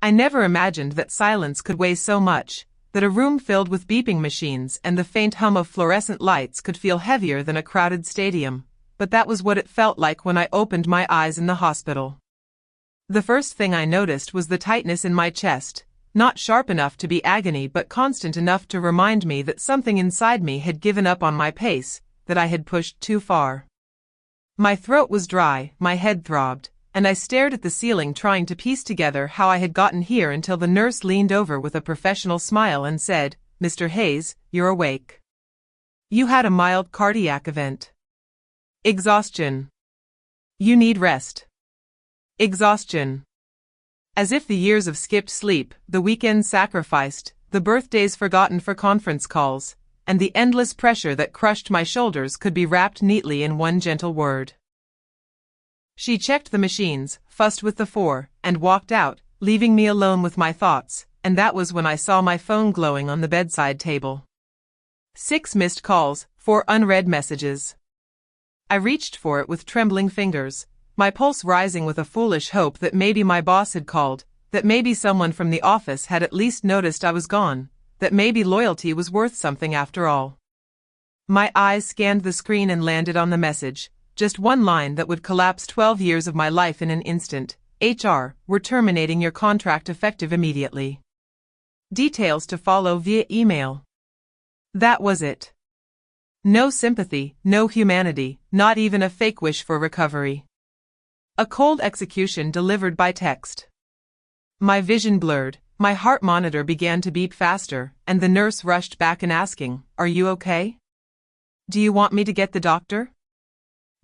I never imagined that silence could weigh so much, that a room filled with beeping machines and the faint hum of fluorescent lights could feel heavier than a crowded stadium, but that was what it felt like when I opened my eyes in the hospital. The first thing I noticed was the tightness in my chest, not sharp enough to be agony but constant enough to remind me that something inside me had given up on my pace, that I had pushed too far. My throat was dry, my head throbbed, and I stared at the ceiling trying to piece together how I had gotten here until the nurse leaned over with a professional smile and said, "Mr. Hayes, you're awake. You had a mild cardiac event. Exhaustion. You need rest. Exhaustion." As if the years of skipped sleep, the weekends sacrificed, the birthdays forgotten for conference calls, and the endless pressure that crushed my shoulders could be wrapped neatly in one gentle word. She checked the machines, fussed with the 4, and walked out, leaving me alone with my thoughts, and that was when I saw my phone glowing on the bedside table. 6 missed calls, 4 unread messages. I reached for it with trembling fingers, my pulse rising with a foolish hope that maybe my boss had called, that maybe someone from the office had at least noticed I was gone, that maybe loyalty was worth something after all. My eyes scanned the screen and landed on the message. Just one line that would collapse 12 years of my life in an instant. HR, we're terminating your contract effective immediately. Details to follow via email. That was it. No sympathy, no humanity, not even a fake wish for recovery. A cold execution delivered by text. My vision blurred, my heart monitor began to beat faster, and the nurse rushed back and asking, "Are you okay? Do you want me to get the doctor?"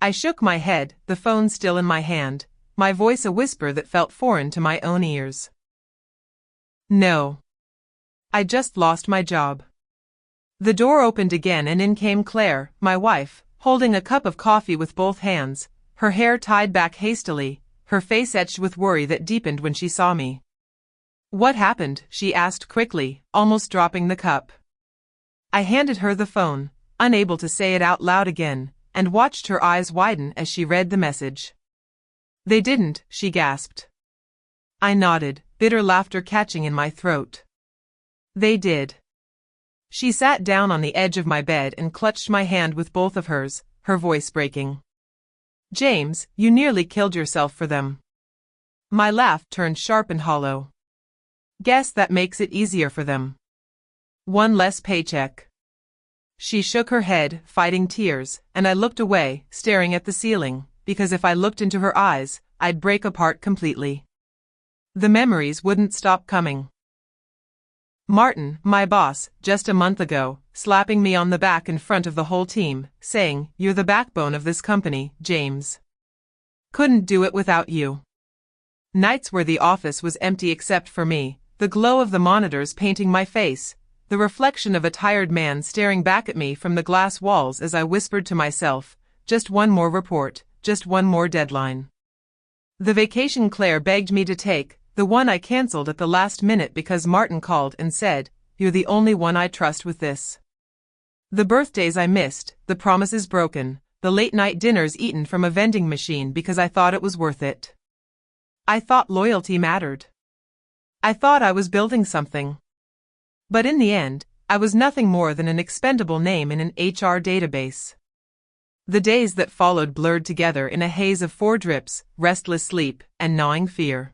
I shook my head, the phone still in my hand, my voice a whisper that felt foreign to my own ears. No. I just lost my job. The door opened again and in came Claire, my wife, holding a cup of coffee with both hands, her hair tied back hastily, her face etched with worry that deepened when she saw me. "What happened?" she asked quickly, almost dropping the cup. I handed her the phone, unable to say it out loud again, and watched her eyes widen as she read the message. "They didn't," she gasped. I nodded, bitter laughter catching in my throat. "They did." She sat down on the edge of my bed and clutched my hand with both of hers, her voice breaking. "James, you nearly killed yourself for them." My laugh turned sharp and hollow. "Guess that makes it easier for them. One less paycheck." She shook her head, fighting tears, and I looked away, staring at the ceiling, because if I looked into her eyes, I'd break apart completely. The memories wouldn't stop coming. Martin, my boss, just a month ago, slapping me on the back in front of the whole team, saying, "You're the backbone of this company, James. Couldn't do it without you." Nights where the office was empty except for me, the glow of the monitors painting my face, the reflection of a tired man staring back at me from the glass walls as I whispered to myself, "Just one more report, just one more deadline." The vacation Claire begged me to take, the one I cancelled at the last minute because Martin called and said, "You're the only one I trust with this." The birthdays I missed, the promises broken, the late-night dinners eaten from a vending machine because I thought it was worth it. I thought loyalty mattered. I thought I was building something. But in the end, I was nothing more than an expendable name in an HR database. The days that followed blurred together in a haze of 4 drips, restless sleep, and gnawing fear.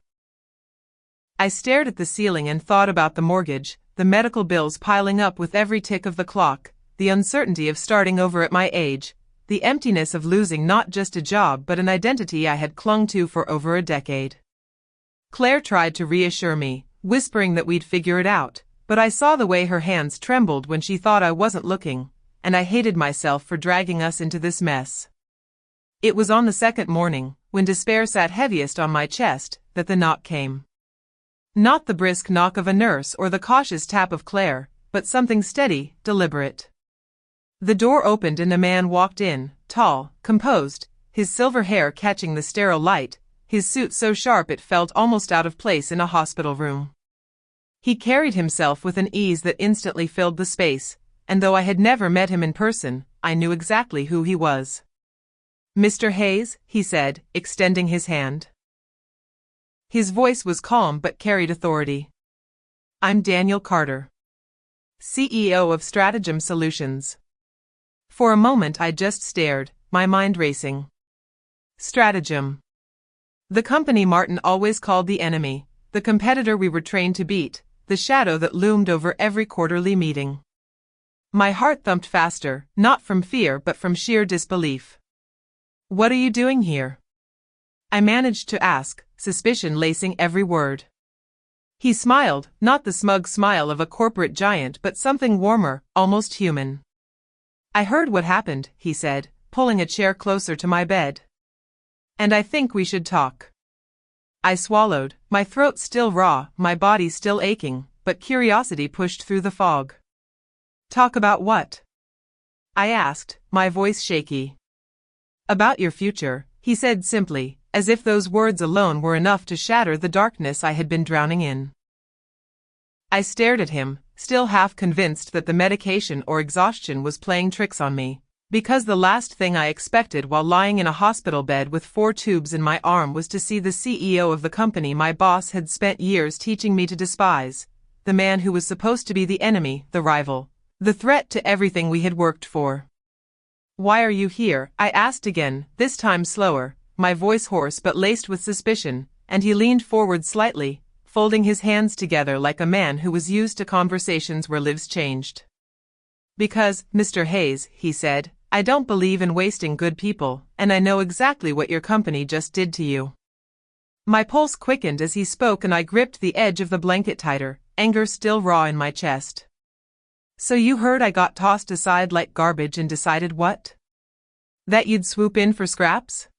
I stared at the ceiling and thought about the mortgage, the medical bills piling up with every tick of the clock, the uncertainty of starting over at my age, the emptiness of losing not just a job but an identity I had clung to for over a decade. Claire tried to reassure me, whispering that we'd figure it out, but I saw the way her hands trembled when she thought I wasn't looking, and I hated myself for dragging us into this mess. It was on the second morning, when despair sat heaviest on my chest, that the knock came. Not the brisk knock of a nurse or the cautious tap of Claire, but something steady, deliberate. The door opened and a man walked in, tall, composed, his silver hair catching the sterile light, his suit so sharp it felt almost out of place in a hospital room. He carried himself with an ease that instantly filled the space, and though I had never met him in person, I knew exactly who he was. "Mr. Hayes," he said, extending his hand. His voice was calm but carried authority. I'm Daniel Carter, CEO of Stratagem Solutions. For a moment I just stared, my mind racing. Stratagem. The company Martin always called the enemy, the competitor we were trained to beat, the shadow that loomed over every quarterly meeting. My heart thumped faster, not from fear but from sheer disbelief. What are you doing here? I managed to ask, suspicion lacing every word. He smiled, not the smug smile of a corporate giant but something warmer, almost human. I heard what happened, he said, pulling a chair closer to my bed. And I think we should talk. I swallowed, my throat still raw, my body still aching, but curiosity pushed through the fog. Talk about what? I asked, my voice shaky. About your future, he said simply, as if those words alone were enough to shatter the darkness I had been drowning in. I stared at him, still half convinced that the medication or exhaustion was playing tricks on me, because the last thing I expected while lying in a hospital bed with 4 tubes in my arm was to see the CEO of the company my boss had spent years teaching me to despise, the man who was supposed to be the enemy, the rival, the threat to everything we had worked for. Why are you here? I asked again, this time slower, my voice hoarse but laced with suspicion, and he leaned forward slightly, folding his hands together like a man who was used to conversations where lives changed. Because, Mr. Hayes, he said, I don't believe in wasting good people, and I know exactly what your company just did to you. My pulse quickened as he spoke and I gripped the edge of the blanket tighter, anger still raw in my chest. So you heard I got tossed aside like garbage and decided what? That you'd swoop in for scraps?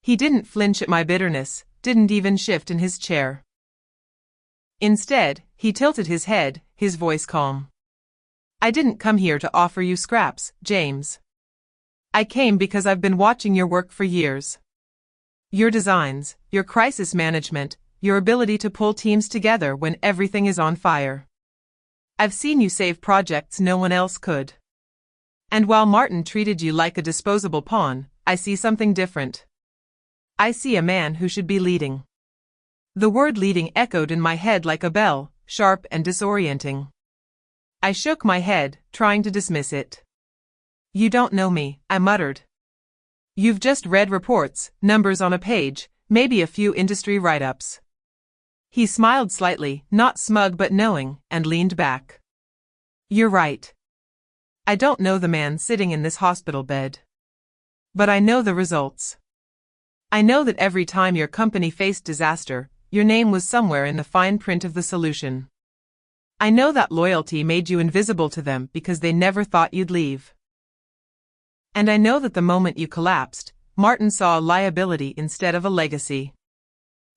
He didn't flinch at my bitterness, didn't even shift in his chair. Instead, he tilted his head, his voice calm. I didn't come here to offer you scraps, James. I came because I've been watching your work for years. Your designs, your crisis management, your ability to pull teams together when everything is on fire. I've seen you save projects no one else could. And while Martin treated you like a disposable pawn, I see something different. I see a man who should be leading. The word leading echoed in my head like a bell, sharp and disorienting. I shook my head, trying to dismiss it. You don't know me, I muttered. You've just read reports, numbers on a page, maybe a few industry write-ups. He smiled slightly, not smug but knowing, and leaned back. You're right. I don't know the man sitting in this hospital bed. But I know the results. I know that every time your company faced disaster, your name was somewhere in the fine print of the solution. I know that loyalty made you invisible to them because they never thought you'd leave. And I know that the moment you collapsed, Martin saw a liability instead of a legacy.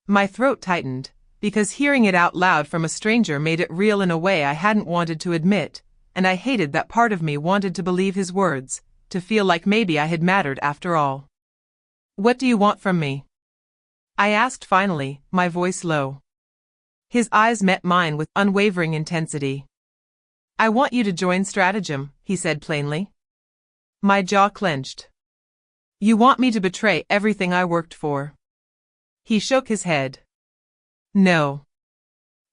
My throat tightened, because hearing it out loud from a stranger made it real in a way I hadn't wanted to admit, and I hated that part of me wanted to believe his words, to feel like maybe I had mattered after all. What do you want from me? I asked finally, my voice low. His eyes met mine with unwavering intensity. I want you to join Stratagem, he said plainly. My jaw clenched. You want me to betray everything I worked for? He shook his head. No.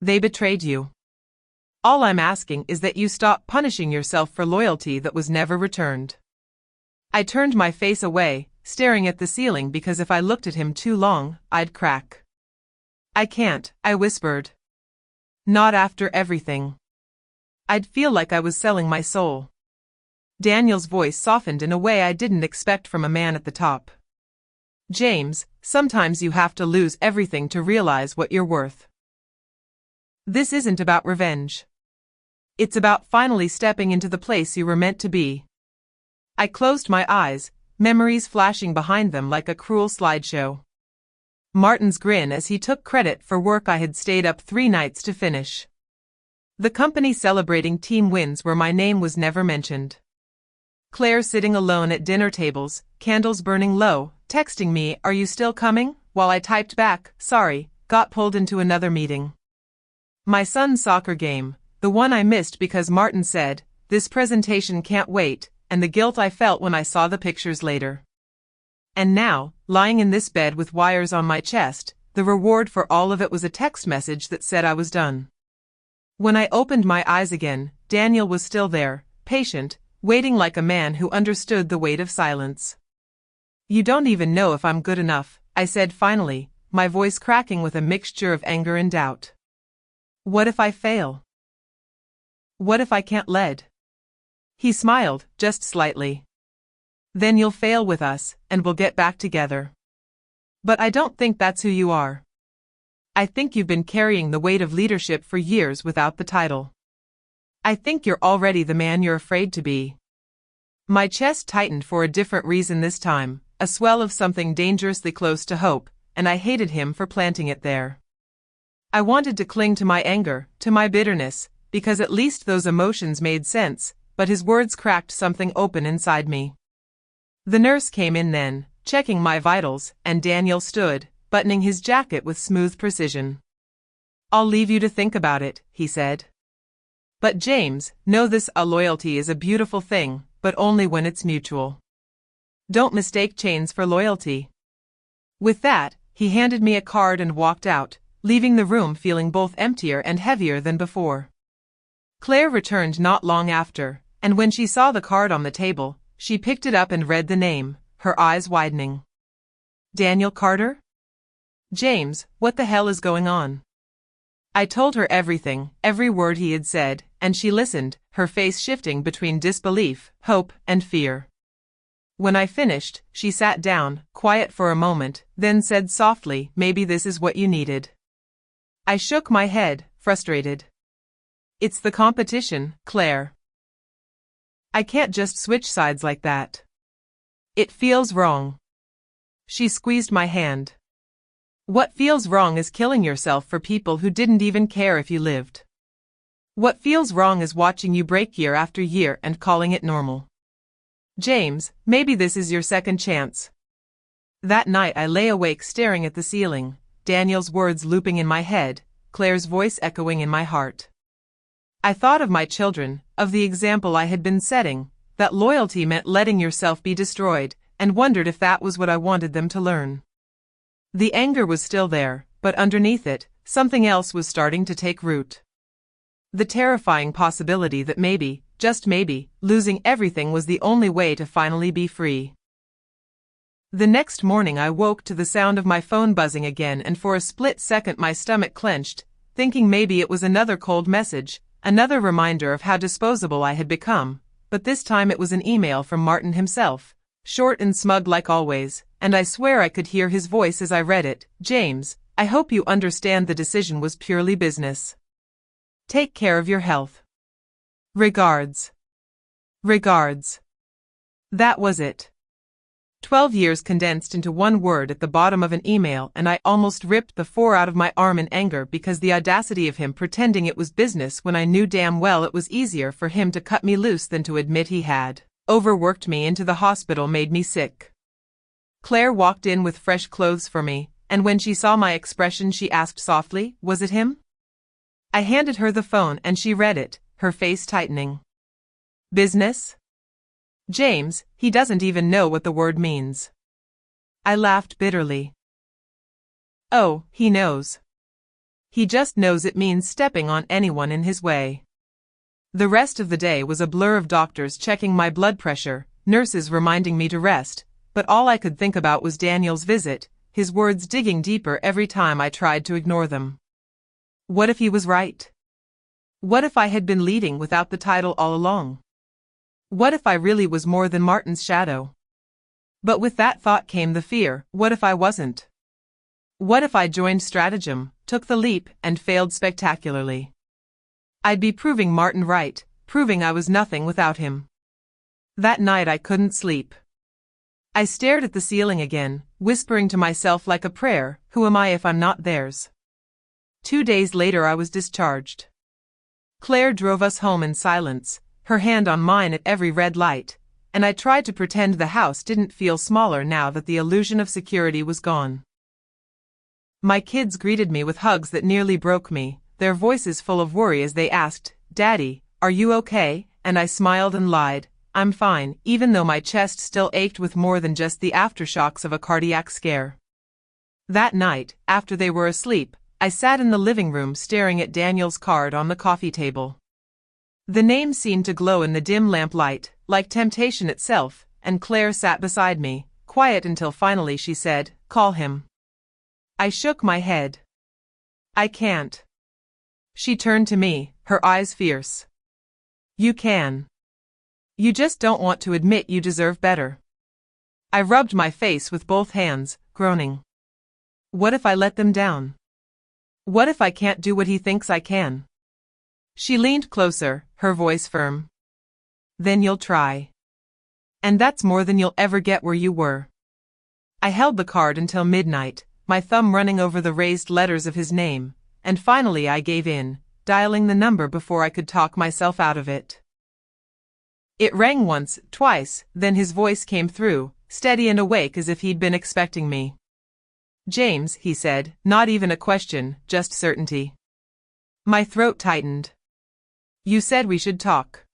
They betrayed you. All I'm asking is that you stop punishing yourself for loyalty that was never returned. I turned my face away, staring at the ceiling because if I looked at him too long, I'd crack. I can't, I whispered. Not after everything. I'd feel like I was selling my soul. Daniel's voice softened in a way I didn't expect from a man at the top. James, sometimes you have to lose everything to realize what you're worth. This isn't about revenge. It's about finally stepping into the place you were meant to be. I closed my eyes, memories flashing behind them like a cruel slideshow. Martin's grin as he took credit for work I had stayed up 3 nights to finish. The company celebrating team wins where my name was never mentioned. Claire sitting alone at dinner tables, candles burning low, texting me, "Are you still coming?" while I typed back, "Sorry, got pulled into another meeting." My son's soccer game, the one I missed because Martin said, "This presentation can't wait," and the guilt I felt when I saw the pictures later. And now, lying in this bed with wires on my chest, the reward for all of it was a text message that said I was done. When I opened my eyes again, Daniel was still there, patient, waiting like a man who understood the weight of silence. "You don't even know if I'm good enough," I said finally, my voice cracking with a mixture of anger and doubt. "What if I fail? What if I can't lead?" He smiled, just slightly. "Then you'll fail with us, and we'll get back together. But I don't think that's who you are. I think you've been carrying the weight of leadership for years without the title. I think you're already the man you're afraid to be." My chest tightened for a different reason this time, a swell of something dangerously close to hope, and I hated him for planting it there. I wanted to cling to my anger, to my bitterness, because at least those emotions made sense, but his words cracked something open inside me. The nurse came in then, checking my vitals, and Daniel stood, buttoning his jacket with smooth precision. "I'll leave you to think about it," he said. "But James, know this: loyalty is a beautiful thing, but only when it's mutual. Don't mistake chains for loyalty." With that, he handed me a card and walked out, leaving the room feeling both emptier and heavier than before. Claire returned not long after, and when she saw the card on the table, she picked it up and read the name, her eyes widening. "Daniel Carter? James, what the hell is going on?" I told her everything, every word he had said, and she listened, her face shifting between disbelief, hope, and fear. When I finished, she sat down, quiet for a moment, then said softly, "Maybe this is what you needed." I shook my head, frustrated. "It's the competition, Claire. I can't just switch sides like that. It feels wrong." She squeezed my hand. "What feels wrong is killing yourself for people who didn't even care if you lived. What feels wrong is watching you break year after year and calling it normal. James, maybe this is your second chance." That night I lay awake staring at the ceiling, Daniel's words looping in my head, Claire's voice echoing in my heart. I thought of my children, of the example I had been setting, that loyalty meant letting yourself be destroyed, and wondered if that was what I wanted them to learn. The anger was still there, but underneath it, something else was starting to take root. The terrifying possibility that maybe, just maybe, losing everything was the only way to finally be free. The next morning I woke to the sound of my phone buzzing again, and for a split second my stomach clenched, thinking maybe it was another cold message, another reminder of how disposable I had become, but this time it was an email from Martin himself, short and smug like always, and I swear I could hear his voice as I read it. "James, I hope you understand the decision was purely business. Take care of your health. Regards." Regards. That was it. 12 years condensed into one word at the bottom of an email, and I almost ripped the 4 out of my arm in anger because the audacity of him pretending it was business when I knew damn well it was easier for him to cut me loose than to admit he had overworked me into the hospital made me sick. Claire walked in with fresh clothes for me, and when she saw my expression she asked softly, "Was it him?" I handed her the phone and she read it, her face tightening. "Business? James, he doesn't even know what the word means." I laughed bitterly. "Oh, he knows. He just knows it means stepping on anyone in his way." The rest of the day was a blur of doctors checking my blood pressure, nurses reminding me to rest, but all I could think about was Daniel's visit, his words digging deeper every time I tried to ignore them. What if he was right? What if I had been leading without the title all along? What if I really was more than Martin's shadow? But with that thought came the fear, what if I wasn't? What if I joined stratagem, took the leap, and failed spectacularly? I'd be proving Martin right, proving I was nothing without him. That night I couldn't sleep. I stared at the ceiling again, whispering to myself like a prayer, who am I if I'm not theirs? 2 days later I was discharged. Claire drove us home in silence, her hand on mine at every red light, and I tried to pretend the house didn't feel smaller now that the illusion of security was gone. My kids greeted me with hugs that nearly broke me, their voices full of worry as they asked, "Daddy, are you okay?" And I smiled and lied, "I'm fine," even though my chest still ached with more than just the aftershocks of a cardiac scare. That night, after they were asleep, I sat in the living room staring at Daniel's card on the coffee table. The name seemed to glow in the dim lamplight, like temptation itself, and Claire sat beside me, quiet until finally she said, "Call him." I shook my head. "I can't." She turned to me, her eyes fierce. "You can. You just don't want to admit you deserve better." I rubbed my face with both hands, groaning. What if I let them down? What if I can't do what he thinks I can? She leaned closer, her voice firm. Then you'll try. And that's more than you'll ever get where you were. I held the card until midnight, my thumb running over the raised letters of his name, and finally I gave in, dialing the number before I could talk myself out of it. It rang once, twice, then his voice came through, steady and awake as if he'd been expecting me. "James," he said, not even a question, just certainty. My throat tightened. "You said we should talk."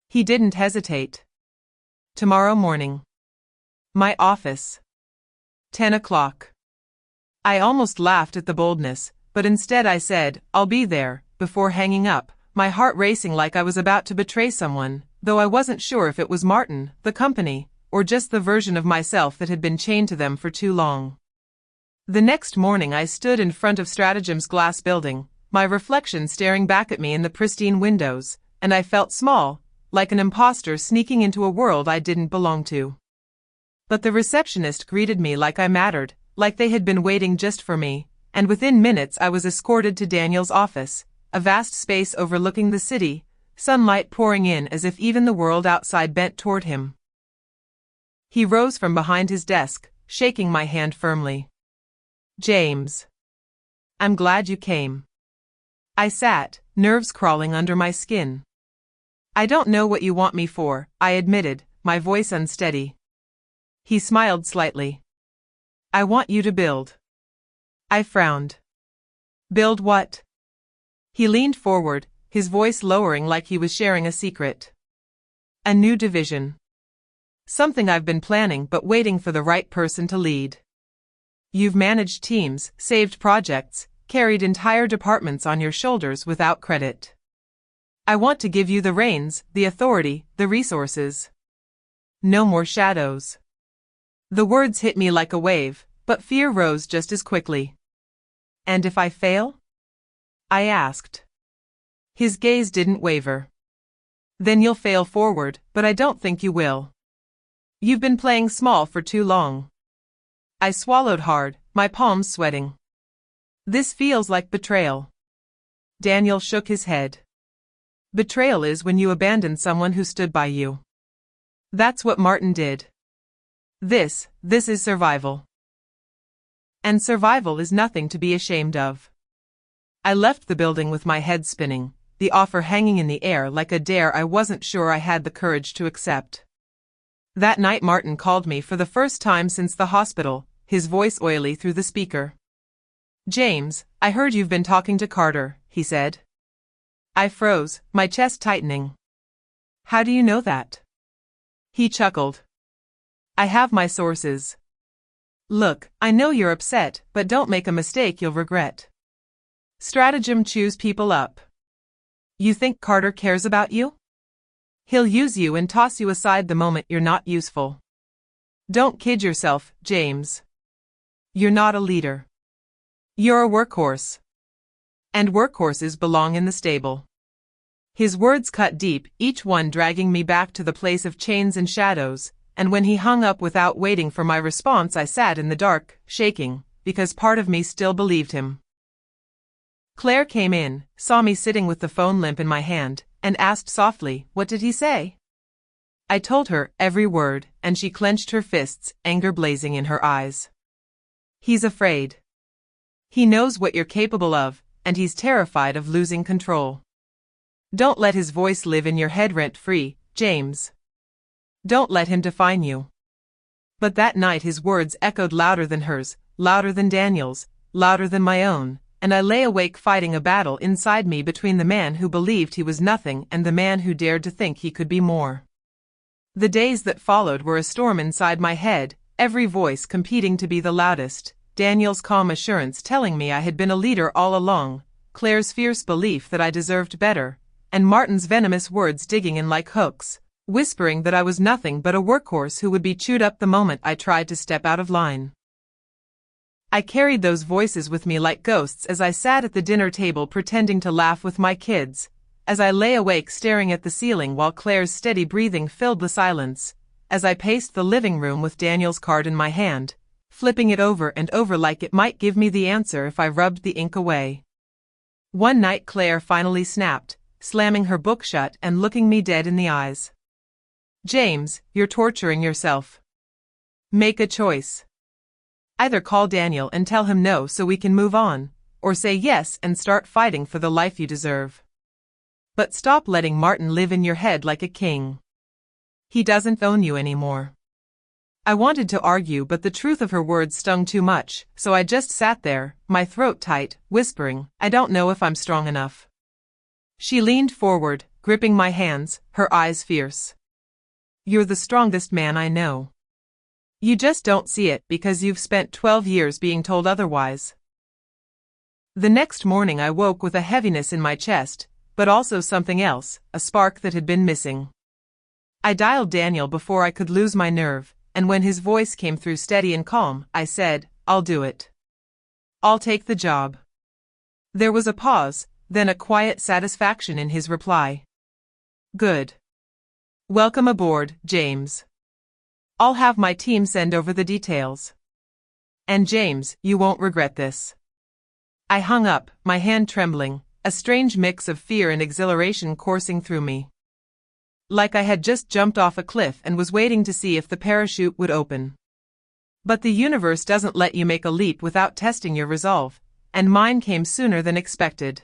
He didn't hesitate. "Tomorrow morning. My office. 10 o'clock. I almost laughed at the boldness, but instead I said, "I'll be there," before hanging up, my heart racing like I was about to betray someone, though I wasn't sure if it was Martin, the company, or just the version of myself that had been chained to them for too long. The next morning I stood in front of Stratagem's glass building, my reflection staring back at me in the pristine windows, and I felt small, like an imposter sneaking into a world I didn't belong to. But the receptionist greeted me like I mattered, like they had been waiting just for me, and within minutes I was escorted to Daniel's office, a vast space overlooking the city, sunlight pouring in as if even the world outside bent toward him. He rose from behind his desk, shaking my hand firmly. "James. I'm glad you came." I sat, nerves crawling under my skin. "I don't know what you want me for," I admitted, my voice unsteady. He smiled slightly. "I want you to build." I frowned. "Build what?" He leaned forward, his voice lowering like he was sharing a secret. "A new division. Something I've been planning but waiting for the right person to lead. You've managed teams, saved projects, carried entire departments on your shoulders without credit. I want to give you the reins, the authority, the resources. No more shadows." The words hit me like a wave, but fear rose just as quickly. "And if I fail?" I asked. His gaze didn't waver. "Then you'll fail forward, but I don't think you will. You've been playing small for too long." I swallowed hard, my palms sweating. "This feels like betrayal." Daniel shook his head. "Betrayal is when you abandon someone who stood by you. That's what Martin did. This is survival. And survival is nothing to be ashamed of." I left the building with my head spinning, the offer hanging in the air like a dare I wasn't sure I had the courage to accept. That night Martin called me for the first time since the hospital, his voice oily through the speaker. "James, I heard you've been talking to Carter," he said. I froze, my chest tightening. "How do you know that?" He chuckled. "I have my sources. Look, I know you're upset, but don't make a mistake you'll regret. Stratagem chews people up. You think Carter cares about you? He'll use you and toss you aside the moment you're not useful. Don't kid yourself, James. You're not a leader. You're a workhorse. And workhorses belong in the stable." His words cut deep, each one dragging me back to the place of chains and shadows, and when he hung up without waiting for my response I sat in the dark, shaking, because part of me still believed him. Claire came in, saw me sitting with the phone limp in my hand, and asked softly, "What did he say?" I told her every word, and she clenched her fists, anger blazing in her eyes. "He's afraid. He knows what you're capable of, and he's terrified of losing control. Don't let his voice live in your head rent-free, James. Don't let him define you." But that night his words echoed louder than hers, louder than Daniel's, louder than my own, and I lay awake fighting a battle inside me between the man who believed he was nothing and the man who dared to think he could be more. The days that followed were a storm inside my head, every voice competing to be the loudest, Daniel's calm assurance telling me I had been a leader all along, Claire's fierce belief that I deserved better, and Martin's venomous words digging in like hooks, whispering that I was nothing but a workhorse who would be chewed up the moment I tried to step out of line. I carried those voices with me like ghosts as I sat at the dinner table pretending to laugh with my kids, as I lay awake staring at the ceiling while Claire's steady breathing filled the silence, as I paced the living room with Daniel's card in my hand, flipping it over and over like it might give me the answer if I rubbed the ink away. One night Claire finally snapped, slamming her book shut and looking me dead in the eyes. "James, you're torturing yourself. Make a choice. Either call Daniel and tell him no so we can move on, or say yes and start fighting for the life you deserve. But stop letting Martin live in your head like a king. He doesn't own you anymore." I wanted to argue, but the truth of her words stung too much, so I just sat there, my throat tight, whispering, "I don't know if I'm strong enough." She leaned forward, gripping my hands, her eyes fierce. "You're the strongest man I know. You just don't see it because you've spent 12 years being told otherwise." The next morning I woke with a heaviness in my chest, but also something else, a spark that had been missing. I dialed Daniel before I could lose my nerve, and when his voice came through steady and calm, I said, "I'll do it. I'll take the job." There was a pause, then a quiet satisfaction in his reply. "Good. Welcome aboard, James. I'll have my team send over the details. And James, you won't regret this." I hung up, my hand trembling, a strange mix of fear and exhilaration coursing through me. Like I had just jumped off a cliff and was waiting to see if the parachute would open. But the universe doesn't let you make a leap without testing your resolve, and mine came sooner than expected.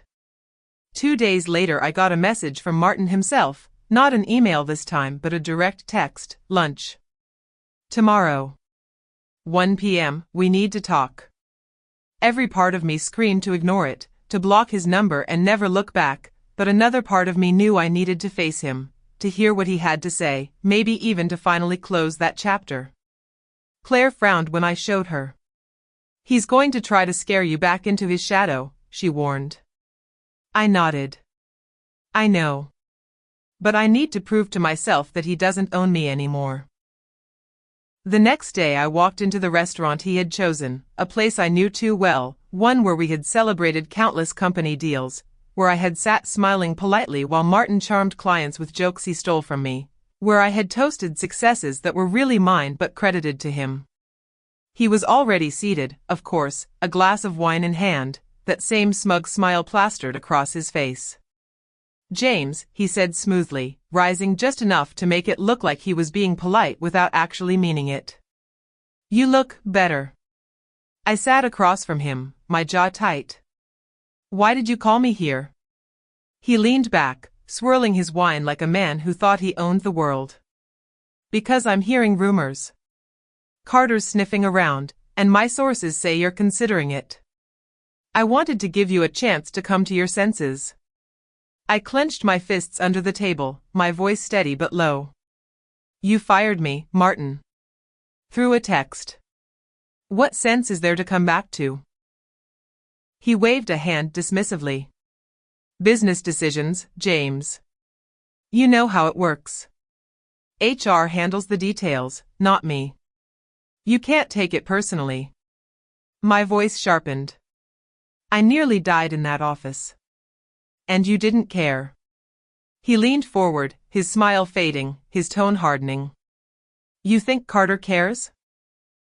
2 days later I got a message from Martin himself, not an email this time but a direct text, "Lunch. Tomorrow. 1 p.m., we need to talk." Every part of me screamed to ignore it, to block his number and never look back, but another part of me knew I needed to face him, to hear what he had to say, maybe even to finally close that chapter. Claire frowned when I showed her. "He's going to try to scare you back into his shadow," she warned. I nodded. "I know. But I need to prove to myself that he doesn't own me anymore." The next day I walked into the restaurant he had chosen, a place I knew too well, one where we had celebrated countless company deals, where I had sat smiling politely while Martin charmed clients with jokes he stole from me, where I had toasted successes that were really mine but credited to him. He was already seated, of course, a glass of wine in hand, that same smug smile plastered across his face. "James," he said smoothly, rising just enough to make it look like he was being polite without actually meaning it. "You look better." I sat across from him, my jaw tight. "Why did you call me here?" He leaned back, swirling his wine like a man who thought he owned the world. "Because I'm hearing rumors. Carter's sniffing around, and my sources say you're considering it. I wanted to give you a chance to come to your senses." I clenched my fists under the table, my voice steady but low. "You fired me, Martin. Through a text. What sense is there to come back to?" He waved a hand dismissively. "Business decisions, James. You know how it works. HR handles the details, not me. You can't take it personally." My voice sharpened. "I nearly died in that office. And you didn't care." He leaned forward, his smile fading, his tone hardening. "You think Carter cares?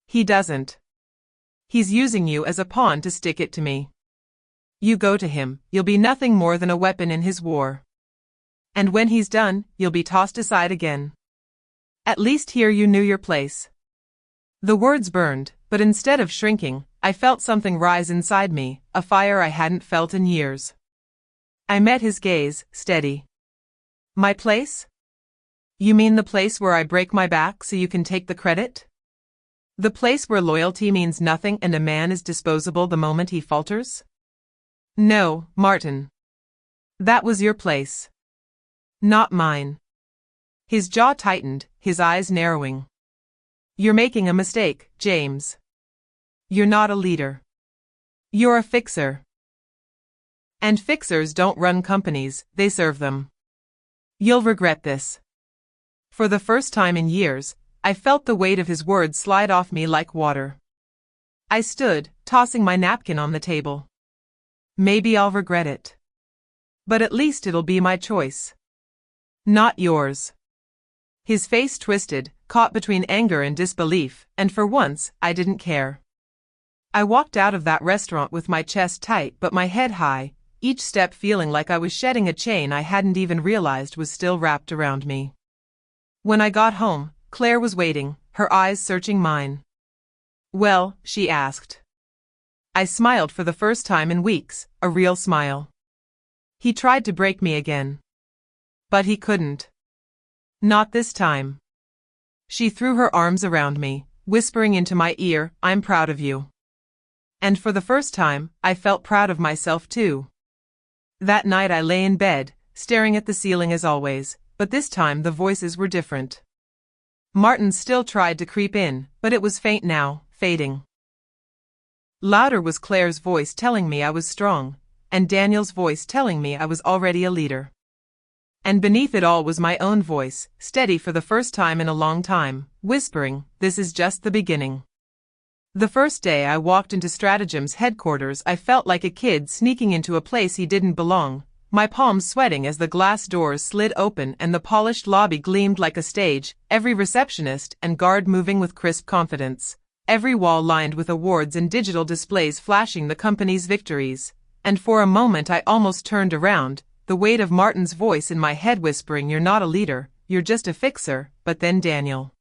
He doesn't. He's using you as a pawn to stick it to me. You go to him, you'll be nothing more than a weapon in his war. And when he's done, you'll be tossed aside again. At least here you knew your place." The words burned, but instead of shrinking, I felt something rise inside me, a fire I hadn't felt in years. I met his gaze, steady. "My place? You mean the place where I break my back so you can take the credit? The place where loyalty means nothing and a man is disposable the moment he falters?" "No, Martin. That was your place. Not mine." His jaw tightened, his eyes narrowing. "You're making a mistake, James. You're not a leader. You're a fixer. And fixers don't run companies, they serve them. You'll regret this. For the first time in years, I felt the weight of his words slide off me like water. I stood, tossing my napkin on the table. Maybe I'll regret it. But at least it'll be my choice. Not yours. His face twisted, caught between anger and disbelief, and for once, I didn't care. I walked out of that restaurant with my chest tight but my head high, each step feeling like I was shedding a chain I hadn't even realized was still wrapped around me. When I got home, Claire was waiting, her eyes searching mine. "Well?" she asked. I smiled for the first time in weeks, a real smile. He tried to break me again. But he couldn't. Not this time. She threw her arms around me, whispering into my ear, "I'm proud of you." And for the first time, I felt proud of myself too. That night I lay in bed, staring at the ceiling as always, but this time the voices were different. Martin still tried to creep in, but it was faint now, fading. Louder was Claire's voice telling me I was strong, and Daniel's voice telling me I was already a leader. And beneath it all was my own voice, steady for the first time in a long time, whispering, "This is just the beginning." The first day I walked into Stratagem's headquarters, I felt like a kid sneaking into a place he didn't belong, my palms sweating as the glass doors slid open and the polished lobby gleamed like a stage, every receptionist and guard moving with crisp confidence, every wall lined with awards and digital displays flashing the company's victories. And for a moment I almost turned around, the weight of Martin's voice in my head whispering, "You're not a leader, you're just a fixer." But then Daniel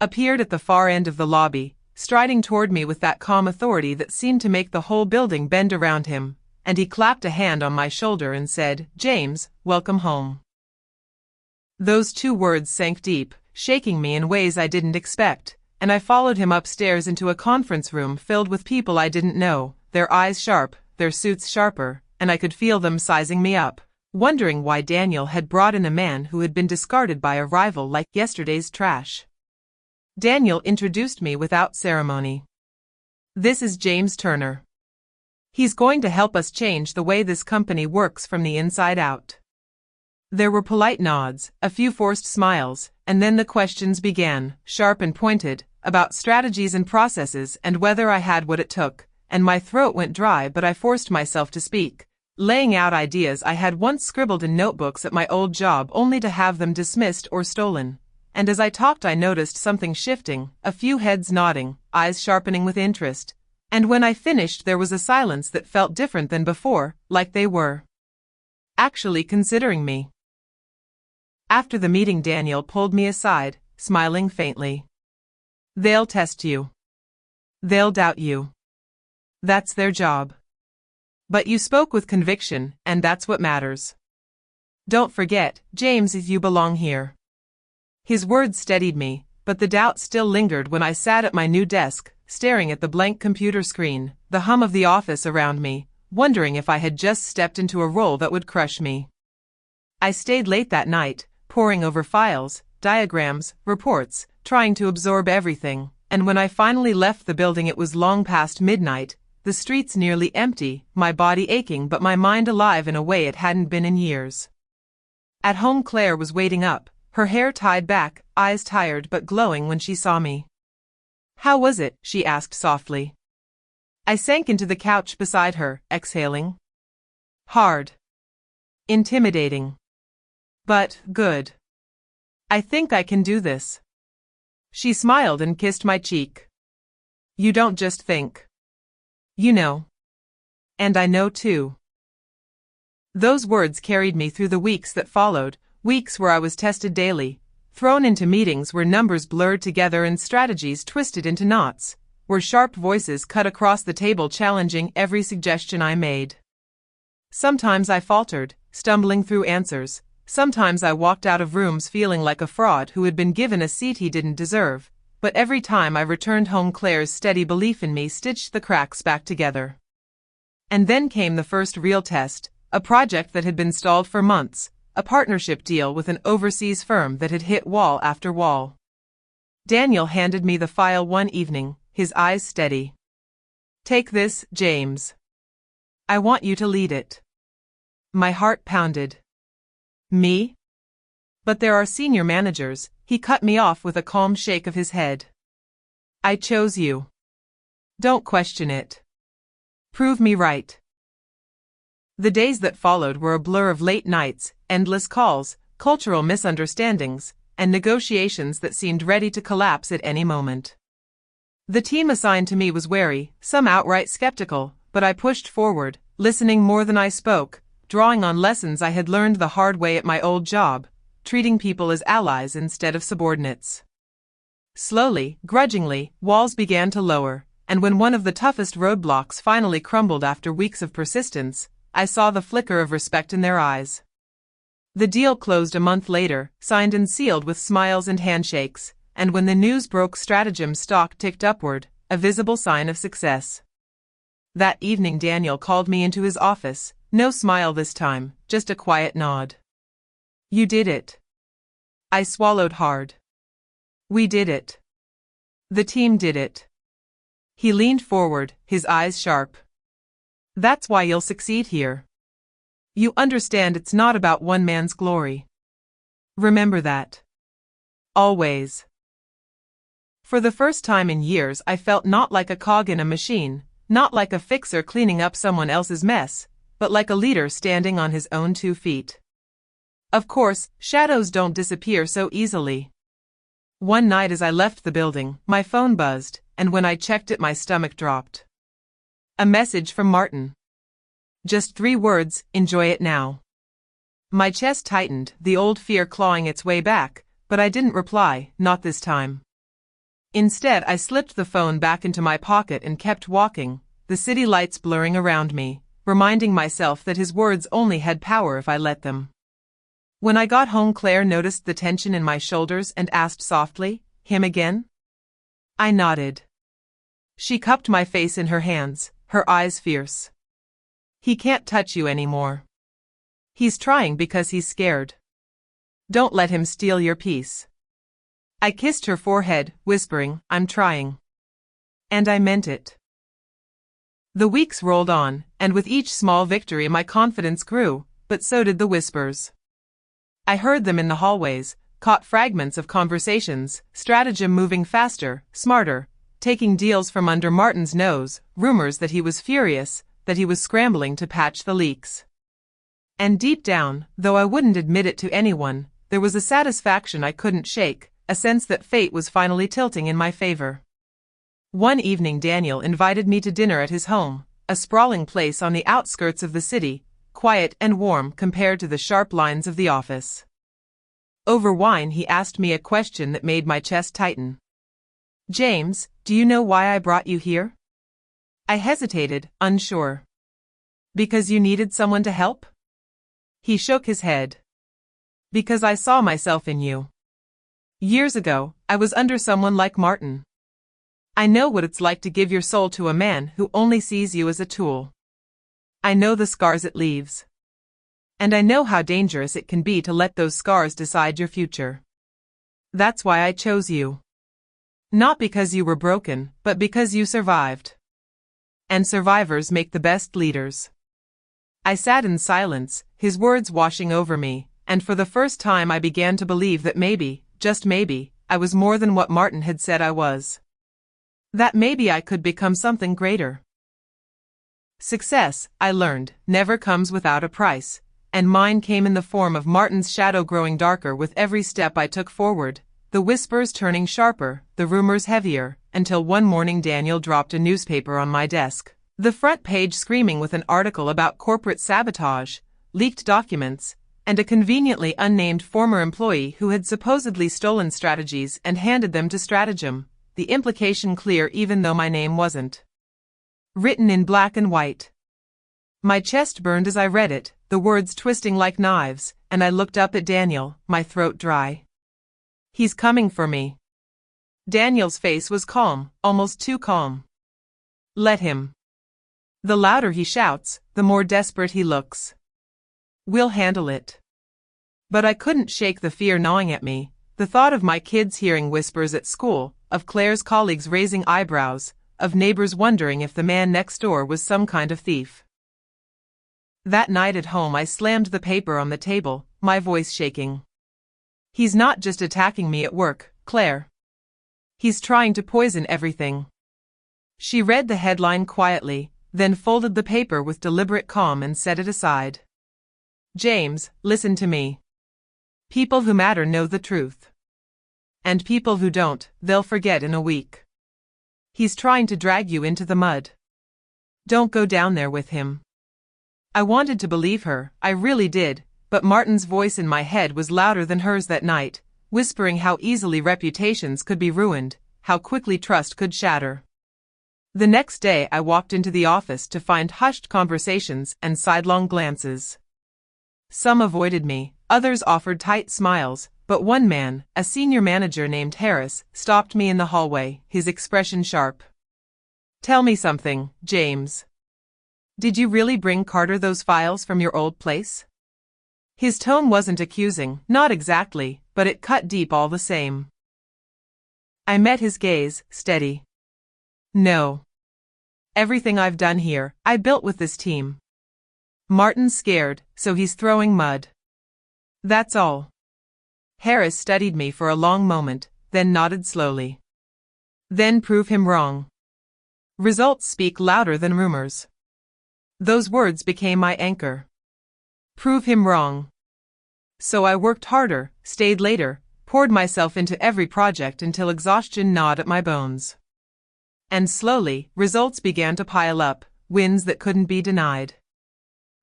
appeared at the far end of the lobby, striding toward me with that calm authority that seemed to make the whole building bend around him, and he clapped a hand on my shoulder and said, "James, welcome home." Those two words sank deep, shaking me in ways I didn't expect, and I followed him upstairs into a conference room filled with people I didn't know, their eyes sharp, their suits sharper, and I could feel them sizing me up, wondering why Daniel had brought in a man who had been discarded by a rival like yesterday's trash. Daniel introduced me without ceremony. "This is James Turner. He's going to help us change the way this company works from the inside out." There were polite nods, a few forced smiles, and then the questions began, sharp and pointed, about strategies and processes and whether I had what it took, and my throat went dry but I forced myself to speak, laying out ideas I had once scribbled in notebooks at my old job only to have them dismissed or stolen. And as I talked I noticed something shifting, a few heads nodding, eyes sharpening with interest. And when I finished there was a silence that felt different than before, like they were actually considering me. After the meeting Daniel pulled me aside, smiling faintly. "They'll test you. They'll doubt you. That's their job. But you spoke with conviction, and that's what matters. Don't forget, James, you belong here." His words steadied me, but the doubt still lingered when I sat at my new desk, staring at the blank computer screen, the hum of the office around me, wondering if I had just stepped into a role that would crush me. I stayed late that night, poring over files, diagrams, reports, trying to absorb everything, and when I finally left the building it was long past midnight, the streets nearly empty, my body aching but my mind alive in a way it hadn't been in years. At home Claire was waiting up, her hair tied back, eyes tired but glowing when she saw me. "How was it?" she asked softly. I sank into the couch beside her, exhaling. "Hard. Intimidating. But good. I think I can do this." She smiled and kissed my cheek. "You don't just think. You know. And I know too." Those words carried me through the weeks that followed, weeks where I was tested daily, thrown into meetings where numbers blurred together and strategies twisted into knots, where sharp voices cut across the table challenging every suggestion I made. Sometimes I faltered, stumbling through answers. Sometimes I walked out of rooms feeling like a fraud who had been given a seat he didn't deserve, but every time I returned home Claire's steady belief in me stitched the cracks back together. And then came the first real test, a project that had been stalled for months, a partnership deal with an overseas firm that had hit wall after wall. Daniel handed me the file one evening, his eyes steady. Take this, James. I want you to lead it. My heart pounded. Me? But there are senior managers, he cut me off with a calm shake of his head. I chose you. Don't question it. Prove me right. The days that followed were a blur of late nights, endless calls, cultural misunderstandings, and negotiations that seemed ready to collapse at any moment. The team assigned to me was wary, some outright skeptical, but I pushed forward, listening more than I spoke, drawing on lessons I had learned the hard way at my old job, treating people as allies instead of subordinates. Slowly, grudgingly, walls began to lower, and when one of the toughest roadblocks finally crumbled after weeks of persistence, I saw the flicker of respect in their eyes. The deal closed a month later, signed and sealed with smiles and handshakes, and when the news broke, Stratagem stock ticked upward, a visible sign of success. That evening Daniel called me into his office, no smile this time, just a quiet nod. You did it. I swallowed hard. We did it. The team did it. He leaned forward, his eyes sharp. That's why you'll succeed here. You understand it's not about one man's glory. Remember that. Always. For the first time in years I felt not like a cog in a machine, not like a fixer cleaning up someone else's mess, but like a leader standing on his own 2 feet. Of course, shadows don't disappear so easily. One night as I left the building, my phone buzzed, and when I checked it my stomach dropped. A message from Martin. Just 3 words, enjoy it now. My chest tightened, the old fear clawing its way back, but I didn't reply, not this time. Instead I slipped the phone back into my pocket and kept walking, the city lights blurring around me, reminding myself that his words only had power if I let them. When I got home Claire noticed the tension in my shoulders and asked softly, him again? I nodded. She cupped my face in her hands, her eyes fierce. He can't touch you anymore. He's trying because he's scared. Don't let him steal your peace. I kissed her forehead, whispering, I'm trying. And I meant it. The weeks rolled on, and with each small victory my confidence grew, but so did the whispers. I heard them in the hallways, caught fragments of conversations, Stratagem moving faster, smarter, taking deals from under Martin's nose, rumors that he was furious, that he was scrambling to patch the leaks. And deep down, though I wouldn't admit it to anyone, there was a satisfaction I couldn't shake, a sense that fate was finally tilting in my favor. One evening Daniel invited me to dinner at his home, a sprawling place on the outskirts of the city, quiet and warm compared to the sharp lines of the office. Over wine he asked me a question that made my chest tighten. James, do you know why I brought you here? I hesitated, unsure. Because you needed someone to help? He shook his head. Because I saw myself in you. Years ago, I was under someone like Martin. I know what it's like to give your soul to a man who only sees you as a tool. I know the scars it leaves. And I know how dangerous it can be to let those scars decide your future. That's why I chose you. Not because you were broken, but because you survived. And survivors make the best leaders. I sat in silence, his words washing over me, and for the first time I began to believe that maybe, just maybe, I was more than what Martin had said I was. That maybe I could become something greater. Success, I learned, never comes without a price, and mine came in the form of Martin's shadow growing darker with every step I took forward, the whispers turning sharper, the rumors heavier, until one morning Daniel dropped a newspaper on my desk, the front page screaming with an article about corporate sabotage, leaked documents, and a conveniently unnamed former employee who had supposedly stolen strategies and handed them to Stratagem, the implication clear even though my name wasn't. Written in black and white. My chest burned as I read it, the words twisting like knives, and I looked up at Daniel, my throat dry. He's coming for me. Daniel's face was calm, almost too calm. Let him. The louder he shouts, the more desperate he looks. We'll handle it. But I couldn't shake the fear gnawing at me, the thought of my kids hearing whispers at school, of Claire's colleagues raising eyebrows, of neighbors wondering if the man next door was some kind of thief. That night at home I slammed the paper on the table, my voice shaking. He's not just attacking me at work, Claire. He's trying to poison everything. She read the headline quietly, then folded the paper with deliberate calm and set it aside. James, listen to me. People who matter know the truth. And people who don't, they'll forget in a week. He's trying to drag you into the mud. Don't go down there with him. I wanted to believe her, I really did, but Martin's voice in my head was louder than hers that night, whispering how easily reputations could be ruined, how quickly trust could shatter. The next day I walked into the office to find hushed conversations and sidelong glances. Some avoided me, others offered tight smiles, but one man, a senior manager named Harris, stopped me in the hallway, his expression sharp. Tell me something, James. Did you really bring Carter those files from your old place? His tone wasn't accusing, not exactly, but it cut deep all the same. I met his gaze, steady. No. Everything I've done here, I built with this team. Martin's scared, so he's throwing mud. That's all. Harris studied me for a long moment, then nodded slowly. Then prove him wrong. Results speak louder than rumors. Those words became my anchor. Prove him wrong. So I worked harder, stayed later, poured myself into every project until exhaustion gnawed at my bones. And slowly, results began to pile up, wins that couldn't be denied.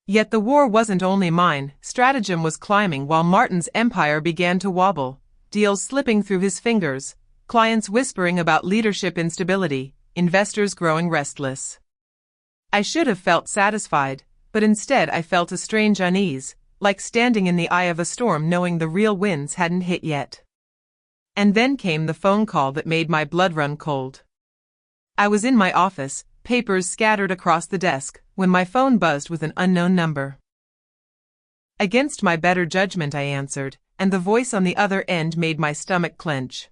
Yet the war wasn't only mine, stratagem was climbing while Martin's empire began to wobble, deals slipping through his fingers, clients whispering about leadership instability, investors growing restless. I should have felt satisfied, but instead I felt a strange unease, like standing in the eye of a storm knowing the real winds hadn't hit yet. And then came the phone call that made my blood run cold. I was in my office, papers scattered across the desk, when my phone buzzed with an unknown number. Against my better judgment I answered, and the voice on the other end made my stomach clench.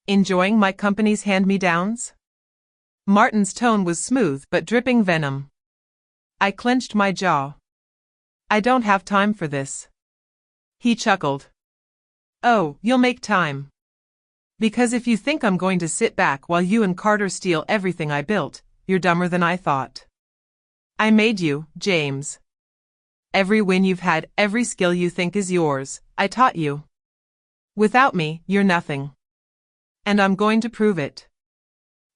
Enjoying my company's hand-me-downs? Martin's tone was smooth but dripping venom. I clenched my jaw. I don't have time for this. He chuckled. Oh, you'll make time. Because if you think I'm going to sit back while you and Carter steal everything I built, you're dumber than I thought. I made you, James. Every win you've had, every skill you think is yours, I taught you. Without me, you're nothing. And I'm going to prove it.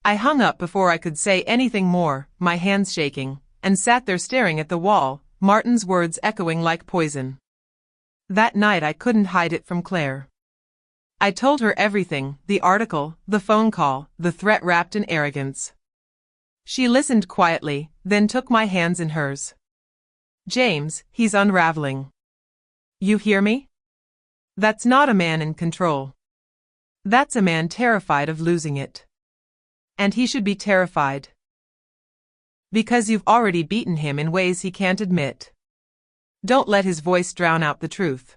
I hung up before I could say anything more, my hands shaking, and sat there staring at the wall, Martin's words echoing like poison. That night I couldn't hide it from Claire. I told her everything, the article, the phone call, the threat wrapped in arrogance. She listened quietly, then took my hands in hers. James, he's unraveling. You hear me? That's not a man in control. That's a man terrified of losing it. And he should be terrified. Because you've already beaten him in ways he can't admit. Don't let his voice drown out the truth.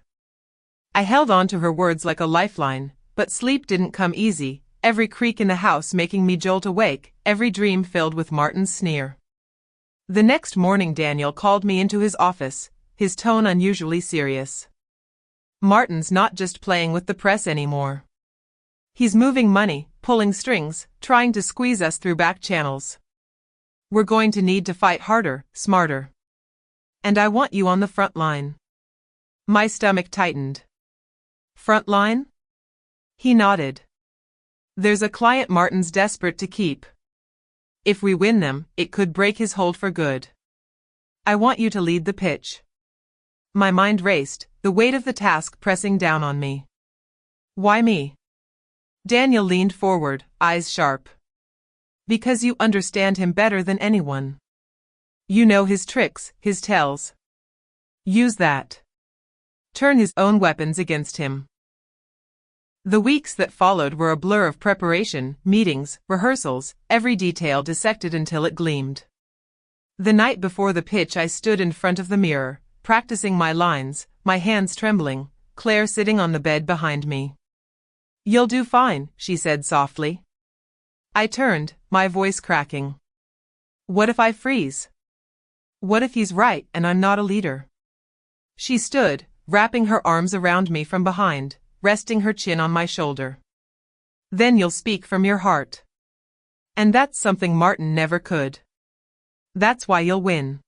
I held on to her words like a lifeline, but sleep didn't come easy, every creak in the house making me jolt awake, every dream filled with Martin's sneer. The next morning Daniel called me into his office, his tone unusually serious. Martin's not just playing with the press anymore. He's moving money, pulling strings, trying to squeeze us through back channels. We're going to need to fight harder, smarter. And I want you on the front line. My stomach tightened. Front line? He nodded. There's a client Martin's desperate to keep. If we win them, it could break his hold for good. I want you to lead the pitch. My mind raced, the weight of the task pressing down on me. Why me? Daniel leaned forward, eyes sharp. Because you understand him better than anyone. You know his tricks, his tells. Use that. Turn his own weapons against him. The weeks that followed were a blur of preparation, meetings, rehearsals, every detail dissected until it gleamed. The night before the pitch I stood in front of the mirror, practicing my lines, my hands trembling, Claire sitting on the bed behind me. You'll do fine, she said softly. I turned, my voice cracking. What if I freeze? What if he's right and I'm not a leader? She stood, wrapping her arms around me from behind, resting her chin on my shoulder. Then you'll speak from your heart. And that's something Martin never could. That's why you'll win.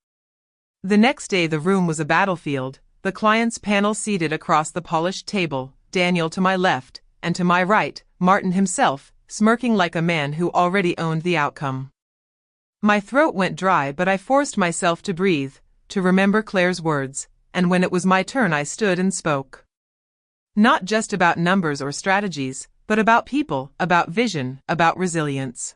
The next day the room was a battlefield, the client's panel seated across the polished table, Daniel to my left, and to my right, Martin himself, smirking like a man who already owned the outcome. My throat went dry, but I forced myself to breathe, to remember Claire's words, and when it was my turn I stood and spoke. Not just about numbers or strategies, but about people, about vision, about resilience.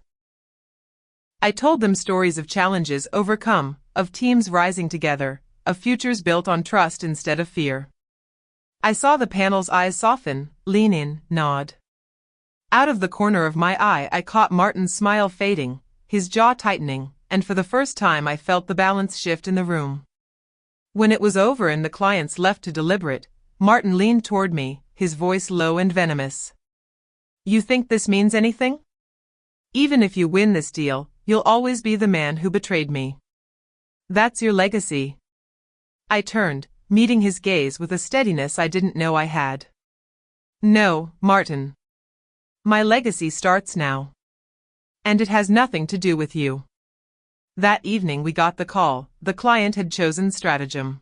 I told them stories of challenges overcome, of teams rising together, of futures built on trust instead of fear. I saw the panel's eyes soften, lean in, nod. Out of the corner of my eye I caught Martin's smile fading, his jaw tightening, and for the first time I felt the balance shift in the room. When it was over and the clients left to deliberate, Martin leaned toward me, his voice low and venomous. You think this means anything? Even if you win this deal, you'll always be the man who betrayed me. That's your legacy. I turned, meeting his gaze with a steadiness I didn't know I had. No, Martin. My legacy starts now. And it has nothing to do with you. That evening we got the call, the client had chosen stratagem.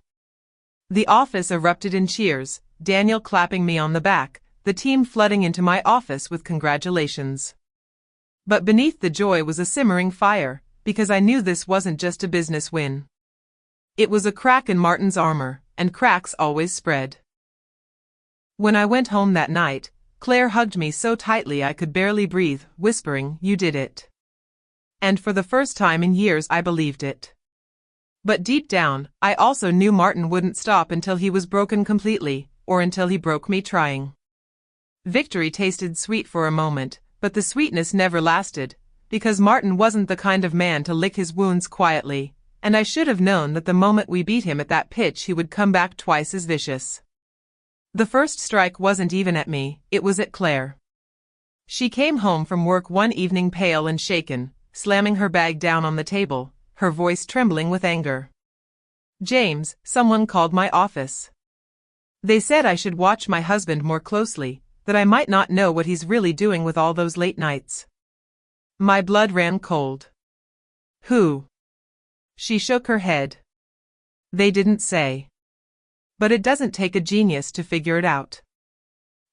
The office erupted in cheers, Daniel clapping me on the back, the team flooding into my office with congratulations. But beneath the joy was a simmering fire, because I knew this wasn't just a business win. It was a crack in Martin's armor, and cracks always spread. When I went home that night, Claire hugged me so tightly I could barely breathe, whispering, "You did it." And for the first time in years I believed it. But deep down, I also knew Martin wouldn't stop until he was broken completely, or until he broke me trying. Victory tasted sweet for a moment, but the sweetness never lasted, because Martin wasn't the kind of man to lick his wounds quietly, and I should have known that the moment we beat him at that pitch he would come back twice as vicious. The first strike wasn't even at me, it was at Claire. She came home from work one evening pale and shaken, slamming her bag down on the table, her voice trembling with anger. "James, someone called my office. They said I should watch my husband more closely, that I might not know what he's really doing with all those late nights." My blood ran cold. "Who?" She shook her head. "They didn't say. But it doesn't take a genius to figure it out."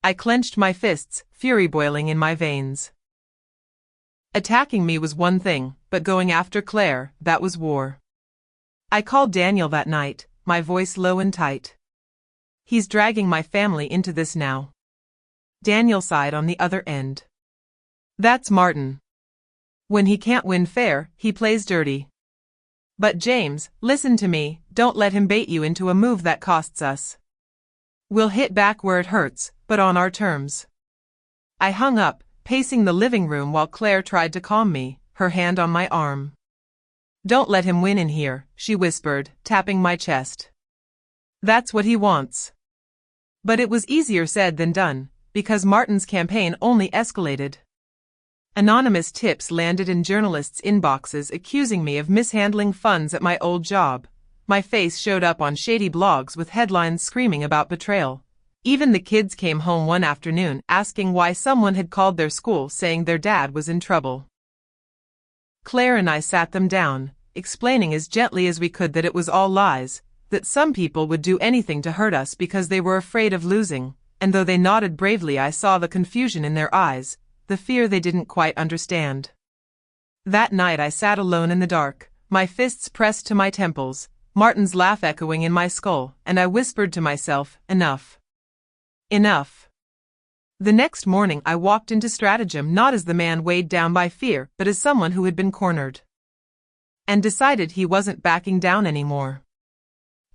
I clenched my fists, fury boiling in my veins. Attacking me was one thing, but going after Claire, that was war. I called Daniel that night, my voice low and tight. "He's dragging my family into this now." Daniel sighed on the other end. "That's Martin. When he can't win fair, he plays dirty. But James, listen to me, don't let him bait you into a move that costs us. We'll hit back where it hurts, but on our terms." I hung up, pacing the living room while Claire tried to calm me, her hand on my arm. "Don't let him win in here," she whispered, tapping my chest. "That's what he wants." But it was easier said than done, because Martin's campaign only escalated. Anonymous tips landed in journalists' inboxes accusing me of mishandling funds at my old job. My face showed up on shady blogs with headlines screaming about betrayal. Even the kids came home one afternoon asking why someone had called their school saying their dad was in trouble. Claire and I sat them down, explaining as gently as we could that it was all lies, that some people would do anything to hurt us because they were afraid of losing, and though they nodded bravely I saw the confusion in their eyes, the fear they didn't quite understand. That night I sat alone in the dark, my fists pressed to my temples, Martin's laugh echoing in my skull, and I whispered to myself, "Enough. Enough." The next morning I walked into stratagem not as the man weighed down by fear, but as someone who had been cornered. And decided he wasn't backing down anymore.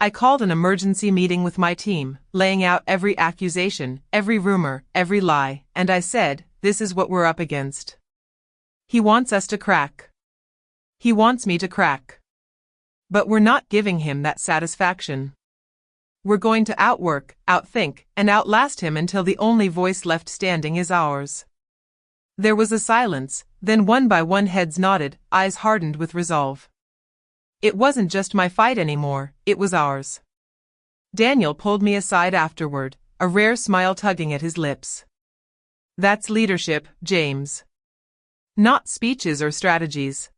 I called an emergency meeting with my team, laying out every accusation, every rumor, every lie, and I said, "This is what we're up against. He wants us to crack. He wants me to crack. But we're not giving him that satisfaction. We're going to outwork, outthink, and outlast him until the only voice left standing is ours." There was a silence, then one by one heads nodded, eyes hardened with resolve. It wasn't just my fight anymore, it was ours. Daniel pulled me aside afterward, a rare smile tugging at his lips. That's leadership, James. Not speeches or strategies.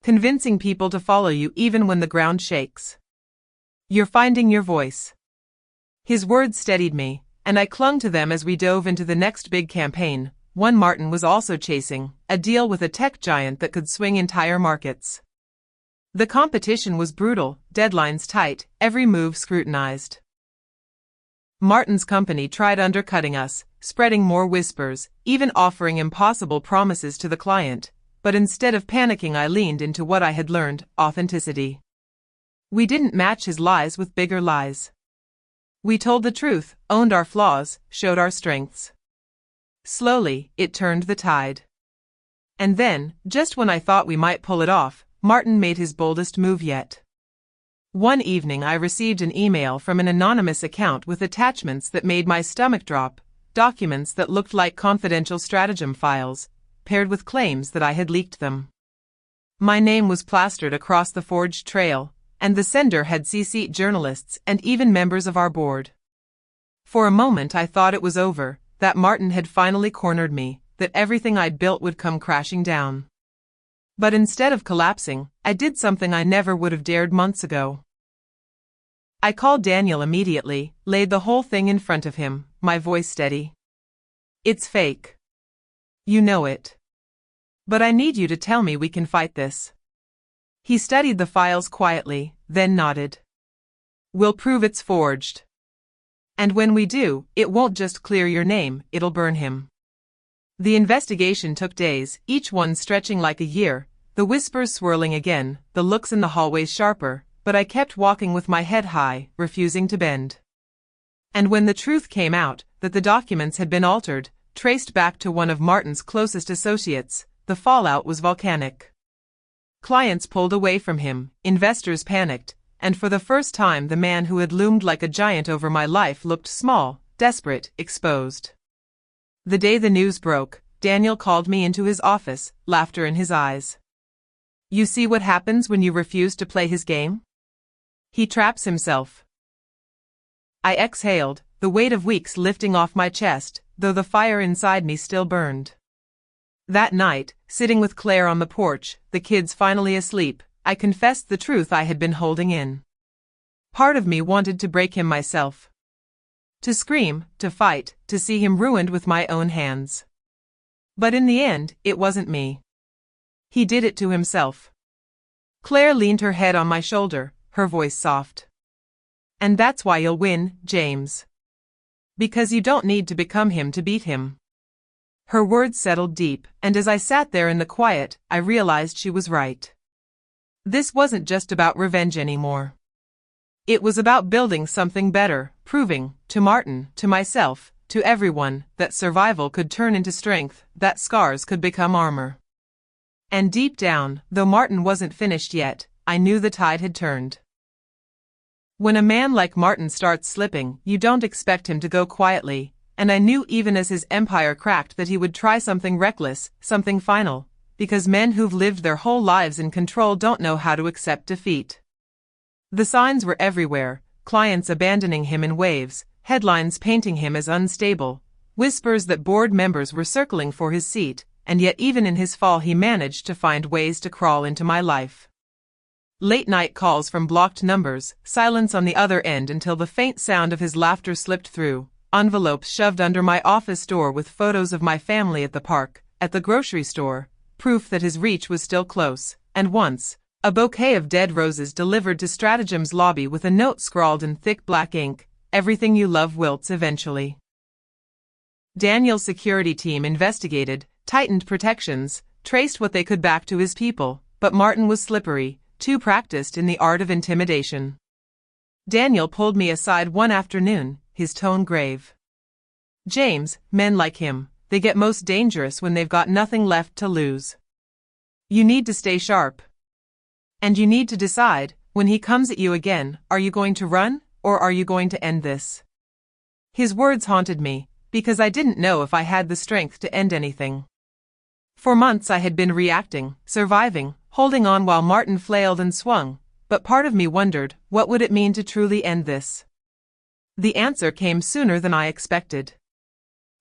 Convincing people to follow you even when the ground shakes. You're finding your voice. His words steadied me, and I clung to them as we dove into the next big campaign, one Martin was also chasing, a deal with a tech giant that could swing entire markets. The competition was brutal, deadlines tight, every move scrutinized. Martin's company tried undercutting us, spreading more whispers, even offering impossible promises to the client, but instead of panicking I leaned into what I had learned, authenticity. We didn't match his lies with bigger lies. We told the truth, owned our flaws, showed our strengths. Slowly, it turned the tide. And then, just when I thought we might pull it off, Martin made his boldest move yet. One evening I received an email from an anonymous account with attachments that made my stomach drop, documents that looked like confidential stratagem files, paired with claims that I had leaked them. My name was plastered across the forged trail, and the sender had CC'd journalists and even members of our board. For a moment I thought it was over, that Martin had finally cornered me, that everything I'd built would come crashing down. But instead of collapsing, I did something I never would have dared months ago. I called Daniel immediately, laid the whole thing in front of him, my voice steady. It's fake. You know it. But I need you to tell me we can fight this. He studied the files quietly, then nodded. We'll prove it's forged. And when we do, it won't just clear your name, it'll burn him. The investigation took days, each one stretching like a year, the whispers swirling again, the looks in the hallways sharper, but I kept walking with my head high, refusing to bend. And when the truth came out, that the documents had been altered, traced back to one of Martin's closest associates, the fallout was volcanic. Clients pulled away from him, investors panicked, and for the first time the man who had loomed like a giant over my life looked small, desperate, exposed. The day the news broke, Daniel called me into his office, laughter in his eyes. You see what happens when you refuse to play his game? He traps himself. I exhaled, the weight of weeks lifting off my chest, though the fire inside me still burned. That night, sitting with Claire on the porch, the kids finally asleep, I confessed the truth I had been holding in. Part of me wanted to break him myself. To scream, to fight, to see him ruined with my own hands. But in the end, it wasn't me. He did it to himself. Claire leaned her head on my shoulder, her voice soft. And that's why you'll win, James. Because you don't need to become him to beat him. Her words settled deep, and as I sat there in the quiet, I realized she was right. This wasn't just about revenge anymore. It was about building something better, proving, to Martin, to myself, to everyone, that survival could turn into strength, that scars could become armor. And deep down, though Martin wasn't finished yet, I knew the tide had turned. When a man like Martin starts slipping, you don't expect him to go quietly, and I knew even as his empire cracked that he would try something reckless, something final, because men who've lived their whole lives in control don't know how to accept defeat. The signs were everywhere, clients abandoning him in waves, headlines painting him as unstable, whispers that board members were circling for his seat, and yet even in his fall he managed to find ways to crawl into my life. Late-night calls from blocked numbers, silence on the other end until the faint sound of his laughter slipped through, envelopes shoved under my office door with photos of my family at the park, at the grocery store, proof that his reach was still close, and once, a bouquet of dead roses delivered to Stratagem's lobby with a note scrawled in thick black ink, "Everything you love wilts eventually." Daniel's security team investigated, tightened protections, traced what they could back to his people, but Martin was slippery, too practiced in the art of intimidation. Daniel pulled me aside one afternoon, his tone grave. "James, men like him, they get most dangerous when they've got nothing left to lose. You need to stay sharp. And you need to decide, when he comes at you again, are you going to run, or are you going to end this?" His words haunted me, because I didn't know if I had the strength to end anything. For months I had been reacting, surviving, holding on while Martin flailed and swung, but part of me wondered, what would it mean to truly end this? The answer came sooner than I expected.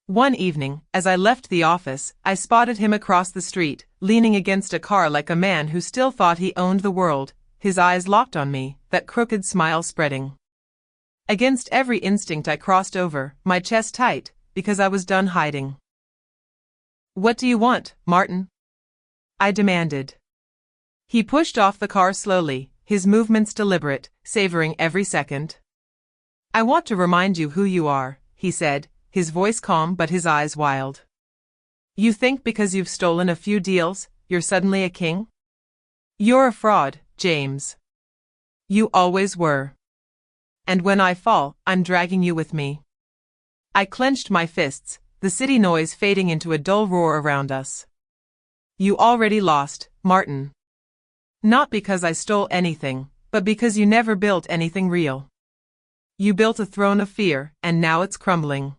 One evening, as I left the office, I spotted him across the street, leaning against a car like a man who still thought he owned the world, his eyes locked on me, that crooked smile spreading. Against every instinct I crossed over, my chest tight, because I was done hiding. "What do you want, Martin?" I demanded. He pushed off the car slowly, his movements deliberate, savoring every second. "I want to remind you who you are," he said, his voice calm but his eyes wild. "You think because you've stolen a few deals, you're suddenly a king? You're a fraud, James. You always were. And when I fall, I'm dragging you with me." I clenched my fists, the city noise fading into a dull roar around us. "You already lost, Martin. Not because I stole anything, but because you never built anything real. You built a throne of fear, and now it's crumbling.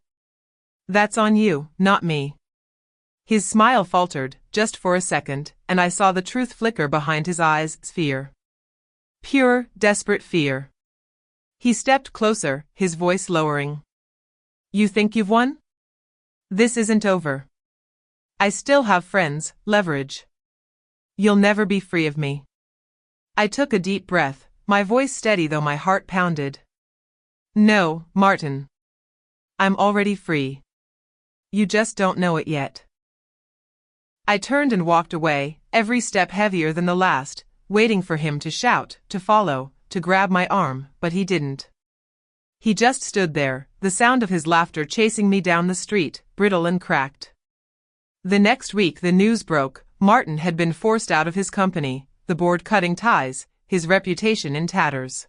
That's on you, not me." His smile faltered, just for a second, and I saw the truth flicker behind his eyes, fear. Pure, desperate fear. He stepped closer, his voice lowering. "You think you've won? This isn't over. I still have friends, leverage. You'll never be free of me." I took a deep breath, my voice steady though my heart pounded. "No, Martin. I'm already free. You just don't know it yet." I turned and walked away, every step heavier than the last, waiting for him to shout, to follow, to grab my arm, but he didn't. He just stood there, the sound of his laughter chasing me down the street, brittle and cracked. The next week the news broke, Martin had been forced out of his company, the board cutting ties, his reputation in tatters.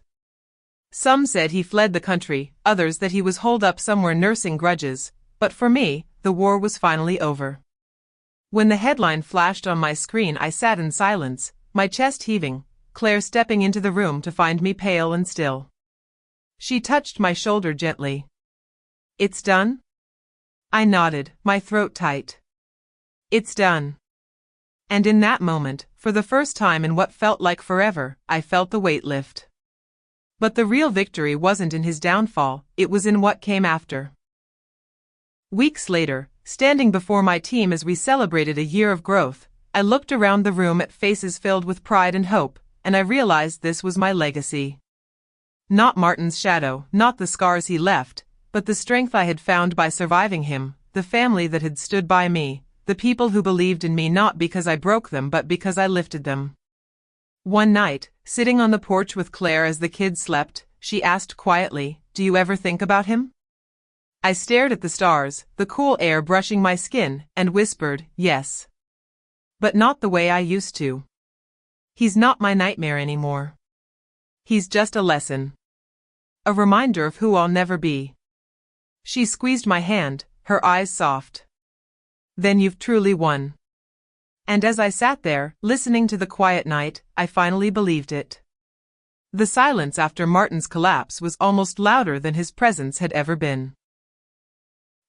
Some said he fled the country, others that he was holed up somewhere nursing grudges, but for me, the war was finally over. When the headline flashed on my screen I sat in silence, my chest heaving, Claire stepping into the room to find me pale and still. She touched my shoulder gently. "It's done?" I nodded, my throat tight. "It's done." And in that moment, for the first time in what felt like forever, I felt the weight lift. But the real victory wasn't in his downfall, it was in what came after. Weeks later, standing before my team as we celebrated a year of growth, I looked around the room at faces filled with pride and hope, and I realized this was my legacy. Not Martin's shadow, not the scars he left, but the strength I had found by surviving him, the family that had stood by me, the people who believed in me not because I broke them but because I lifted them. One night, sitting on the porch with Claire as the kids slept, she asked quietly, "Do you ever think about him?" I stared at the stars, the cool air brushing my skin, and whispered, "Yes. But not the way I used to. He's not my nightmare anymore. He's just a lesson. A reminder of who I'll never be." She squeezed my hand, her eyes soft. "Then you've truly won." And as I sat there, listening to the quiet night, I finally believed it. The silence after Martin's collapse was almost louder than his presence had ever been.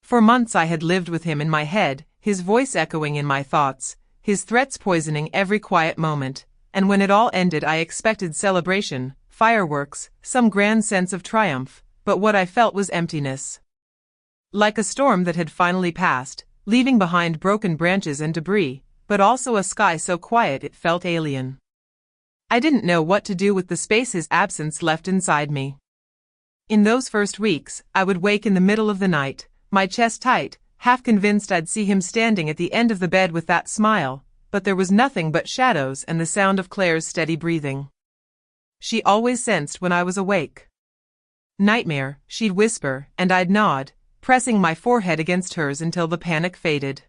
For months I had lived with him in my head, his voice echoing in my thoughts, his threats poisoning every quiet moment, and when it all ended I expected celebration, fireworks, some grand sense of triumph, but what I felt was emptiness. Like a storm that had finally passed, leaving behind broken branches and debris, but also a sky so quiet it felt alien. I didn't know what to do with the space his absence left inside me. In those first weeks, I would wake in the middle of the night, my chest tight, half convinced I'd see him standing at the end of the bed with that smile, but there was nothing but shadows and the sound of Claire's steady breathing. She always sensed when I was awake. "Nightmare," she'd whisper, and I'd nod, pressing my forehead against hers until the panic faded.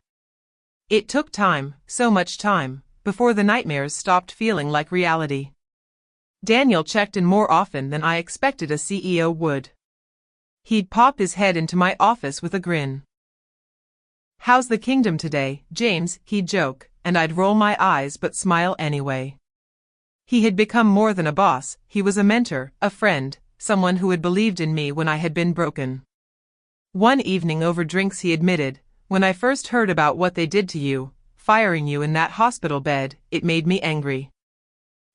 It took time, so much time, before the nightmares stopped feeling like reality. Daniel checked in more often than I expected a CEO would. He'd pop his head into my office with a grin. "How's the kingdom today, James?" he'd joke, and I'd roll my eyes but smile anyway. He had become more than a boss, he was a mentor, a friend, someone who had believed in me when I had been broken. One evening over drinks he admitted, "When I first heard about what they did to you, firing you in that hospital bed, it made me angry.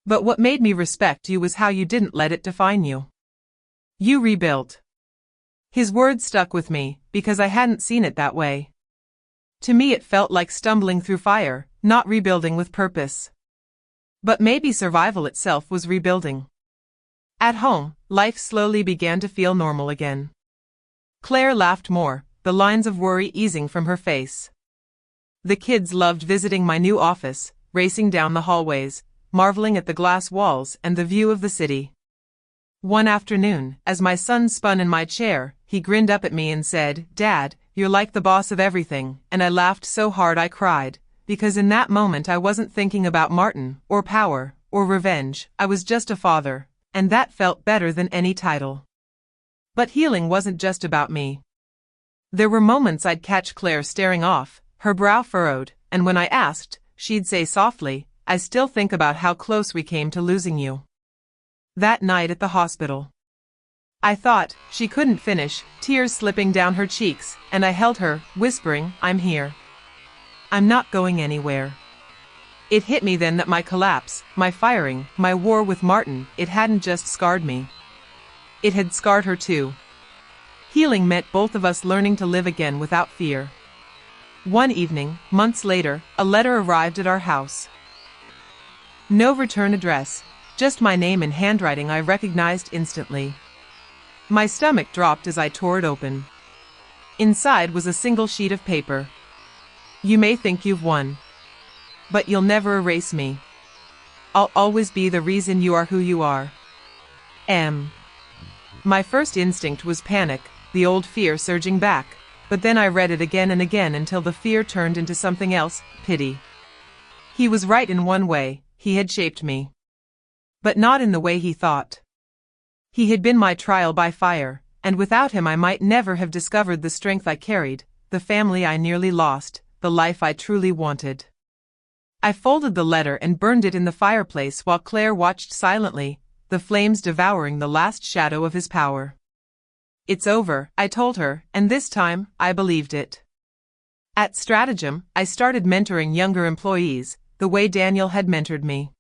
But what made me respect you was how you didn't let it define you. You rebuilt. His words stuck with me, because I hadn't seen it that way. To me it felt like stumbling through fire, not rebuilding with purpose. But maybe survival itself was rebuilding. At home, life slowly began to feel normal again. Claire laughed more, the lines of worry easing from her face. The kids loved visiting my new office, racing down the hallways, marveling at the glass walls and the view of the city. One afternoon, as my son spun in my chair, he grinned up at me and said, "Dad, you're like the boss of everything," and I laughed so hard I cried, because in that moment I wasn't thinking about Martin, or power, or revenge, I was just a father, and that felt better than any title. But healing wasn't just about me. There were moments I'd catch Claire staring off, her brow furrowed, and when I asked, she'd say softly, "I still think about how close we came to losing you." That night at the hospital. I thought, she couldn't finish, tears slipping down her cheeks, and I held her, whispering, "I'm here. I'm not going anywhere." It hit me then that my collapse, my firing, my war with Martin, it hadn't just scarred me. It had scarred her too. Healing meant both of us learning to live again without fear. One evening, months later, a letter arrived at our house. No return address, just my name in handwriting I recognized instantly. My stomach dropped as I tore it open. Inside was a single sheet of paper. "You may think you've won, but you'll never erase me. I'll always be the reason you are who you are. M." My first instinct was panic, the old fear surging back, but then I read it again and again until the fear turned into something else, pity. He was right in one way, he had shaped me. But not in the way he thought. He had been my trial by fire, and without him I might never have discovered the strength I carried, the family I nearly lost, the life I truly wanted. I folded the letter and burned it in the fireplace while Claire watched silently, the flames devouring the last shadow of his power. "It's over," I told her, and this time, I believed it. At Stratagem, I started mentoring younger employees, the way Daniel had mentored me.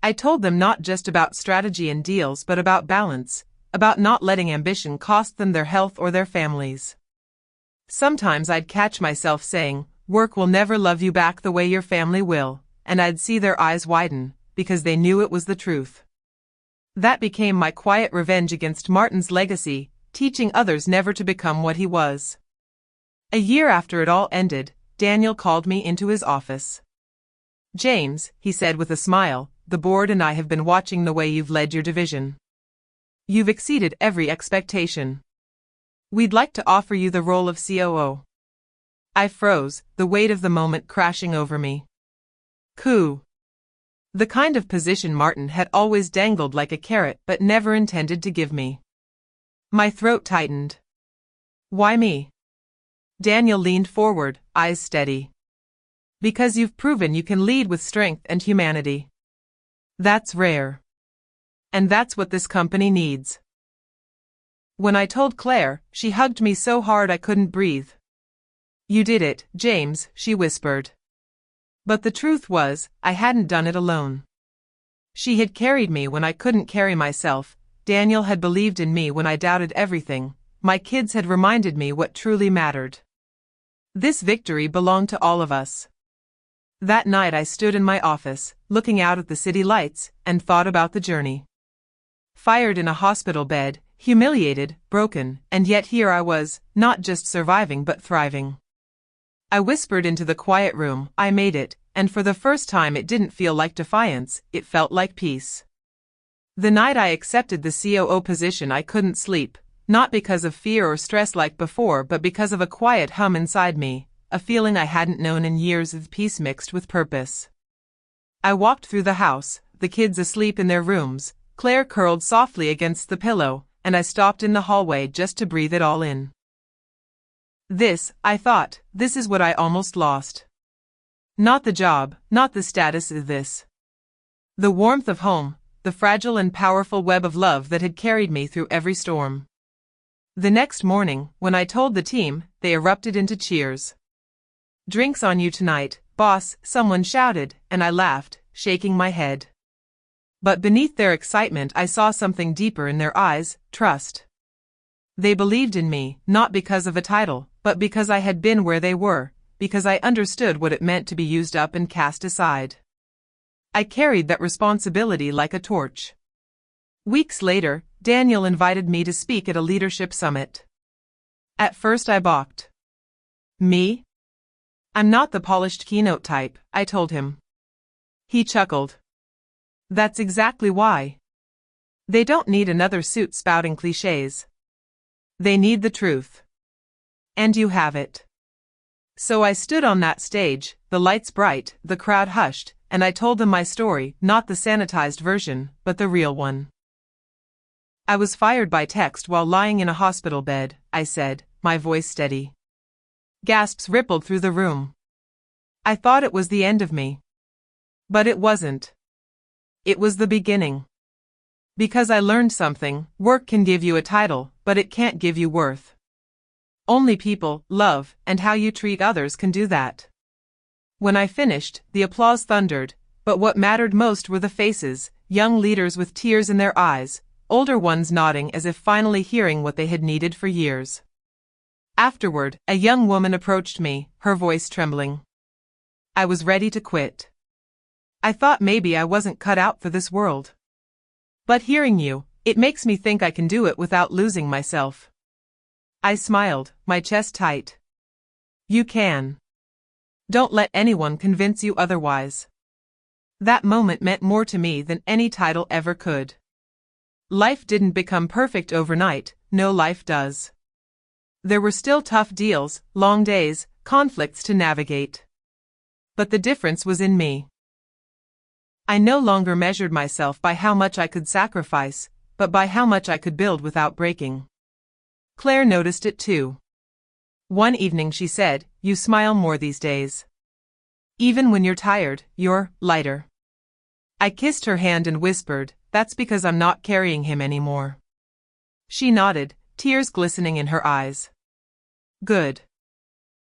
I told them not just about strategy and deals but about balance, about not letting ambition cost them their health or their families. Sometimes I'd catch myself saying, "Work will never love you back the way your family will," and I'd see their eyes widen, because they knew it was the truth. That became my quiet revenge against Martin's legacy, teaching others never to become what he was. A year after it all ended, Daniel called me into his office. "James," he said with a smile, "the board and I have been watching the way you've led your division. You've exceeded every expectation. We'd like to offer you the role of COO." I froze, the weight of the moment crashing over me. Coup. The kind of position Martin had always dangled like a carrot but never intended to give me. My throat tightened. "Why me?" Daniel leaned forward, eyes steady. "Because you've proven you can lead with strength and humanity. That's rare. And that's what this company needs." When I told Claire, she hugged me so hard I couldn't breathe. "You did it, James," she whispered. But the truth was, I hadn't done it alone. She had carried me when I couldn't carry myself, Daniel had believed in me when I doubted everything, my kids had reminded me what truly mattered. This victory belonged to all of us. That night I stood in my office, looking out at the city lights, and thought about the journey. Fired in a hospital bed, humiliated, broken, and yet here I was, not just surviving but thriving. I whispered into the quiet room, "I made it," and for the first time it didn't feel like defiance, it felt like peace. The night I accepted the COO position I couldn't sleep, not because of fear or stress like before but because of a quiet hum inside me, a feeling I hadn't known in years of peace mixed with purpose. I walked through the house, the kids asleep in their rooms, Claire curled softly against the pillow, and I stopped in the hallway just to breathe it all in. This, I thought, this is what I almost lost. Not the job, not the status of this. The warmth of home, the fragile and powerful web of love that had carried me through every storm. The next morning, when I told the team, they erupted into cheers. "Drinks on you tonight, boss," someone shouted, and I laughed, shaking my head. But beneath their excitement I saw something deeper in their eyes: trust. They believed in me, not because of a title, but because I had been where they were, because I understood what it meant to be used up and cast aside. I carried that responsibility like a torch. Weeks later, Daniel invited me to speak at a leadership summit. At first I balked. Me? I'm not the polished keynote type, I told him. He chuckled. That's exactly why. They don't need another suit spouting cliches. They need the truth. And you have it. So I stood on that stage, the lights bright, the crowd hushed, and I told them my story, not the sanitized version, but the real one. I was fired by text while lying in a hospital bed, I said, my voice steady. Gasps rippled through the room. I thought it was the end of me. But it wasn't. It was the beginning. Because I learned something: work can give you a title, but it can't give you worth. Only people, love, and how you treat others can do that. When I finished, the applause thundered, but what mattered most were the faces: young leaders with tears in their eyes, older ones nodding as if finally hearing what they had needed for years. Afterward, a young woman approached me, her voice trembling. I was ready to quit. I thought maybe I wasn't cut out for this world. But hearing you, it makes me think I can do it without losing myself. I smiled, my chest tight. You can. Don't let anyone convince you otherwise. That moment meant more to me than any title ever could. Life didn't become perfect overnight, no life does. There were still tough deals, long days, conflicts to navigate. But the difference was in me. I no longer measured myself by how much I could sacrifice, but by how much I could build without breaking. Claire noticed it too. One evening she said, "You smile more these days. Even when you're tired, you're lighter." I kissed her hand and whispered, "That's because I'm not carrying him anymore." She nodded, tears glistening in her eyes. Good.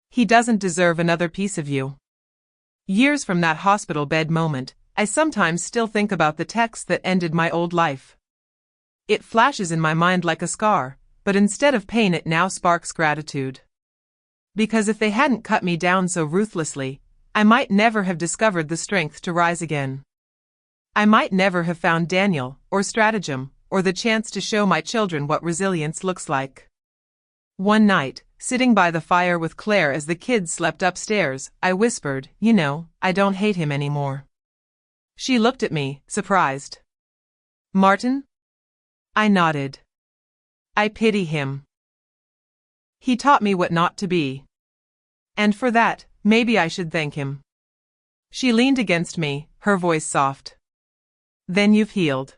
He doesn't deserve another piece of you. Years from that hospital bed moment, I sometimes still think about the text that ended my old life. It flashes in my mind like a scar, but instead of pain it now sparks gratitude. Because if they hadn't cut me down so ruthlessly, I might never have discovered the strength to rise again. I might never have found Daniel, or stratagem, or the chance to show my children what resilience looks like. One night, sitting by the fire with Claire as the kids slept upstairs, I whispered, "You know, I don't hate him anymore." She looked at me, surprised. "Martin?" I nodded. "I pity him. He taught me what not to be. And for that, maybe I should thank him." She leaned against me, her voice soft. "Then you've healed."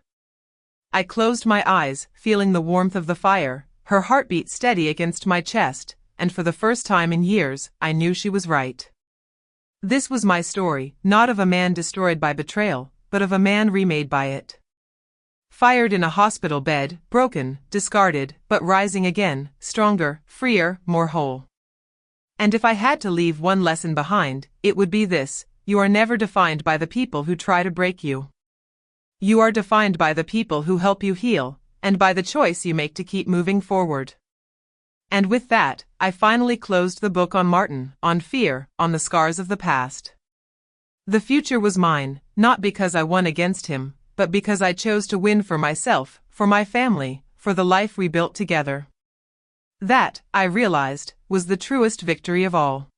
I closed my eyes, feeling the warmth of the fire, her heartbeat steady against my chest, and for the first time in years, I knew she was right. This was my story, not of a man destroyed by betrayal, but of a man remade by it. Fired in a hospital bed, broken, discarded, but rising again, stronger, freer, more whole. And if I had to leave one lesson behind, it would be this: you are never defined by the people who try to break you. You are defined by the people who help you heal, and by the choice you make to keep moving forward. And with that, I finally closed the book on Martin, on fear, on the scars of the past. The future was mine, not because I won against him, but because I chose to win for myself, for my family, for the life we built together. That, I realized, was the truest victory of all.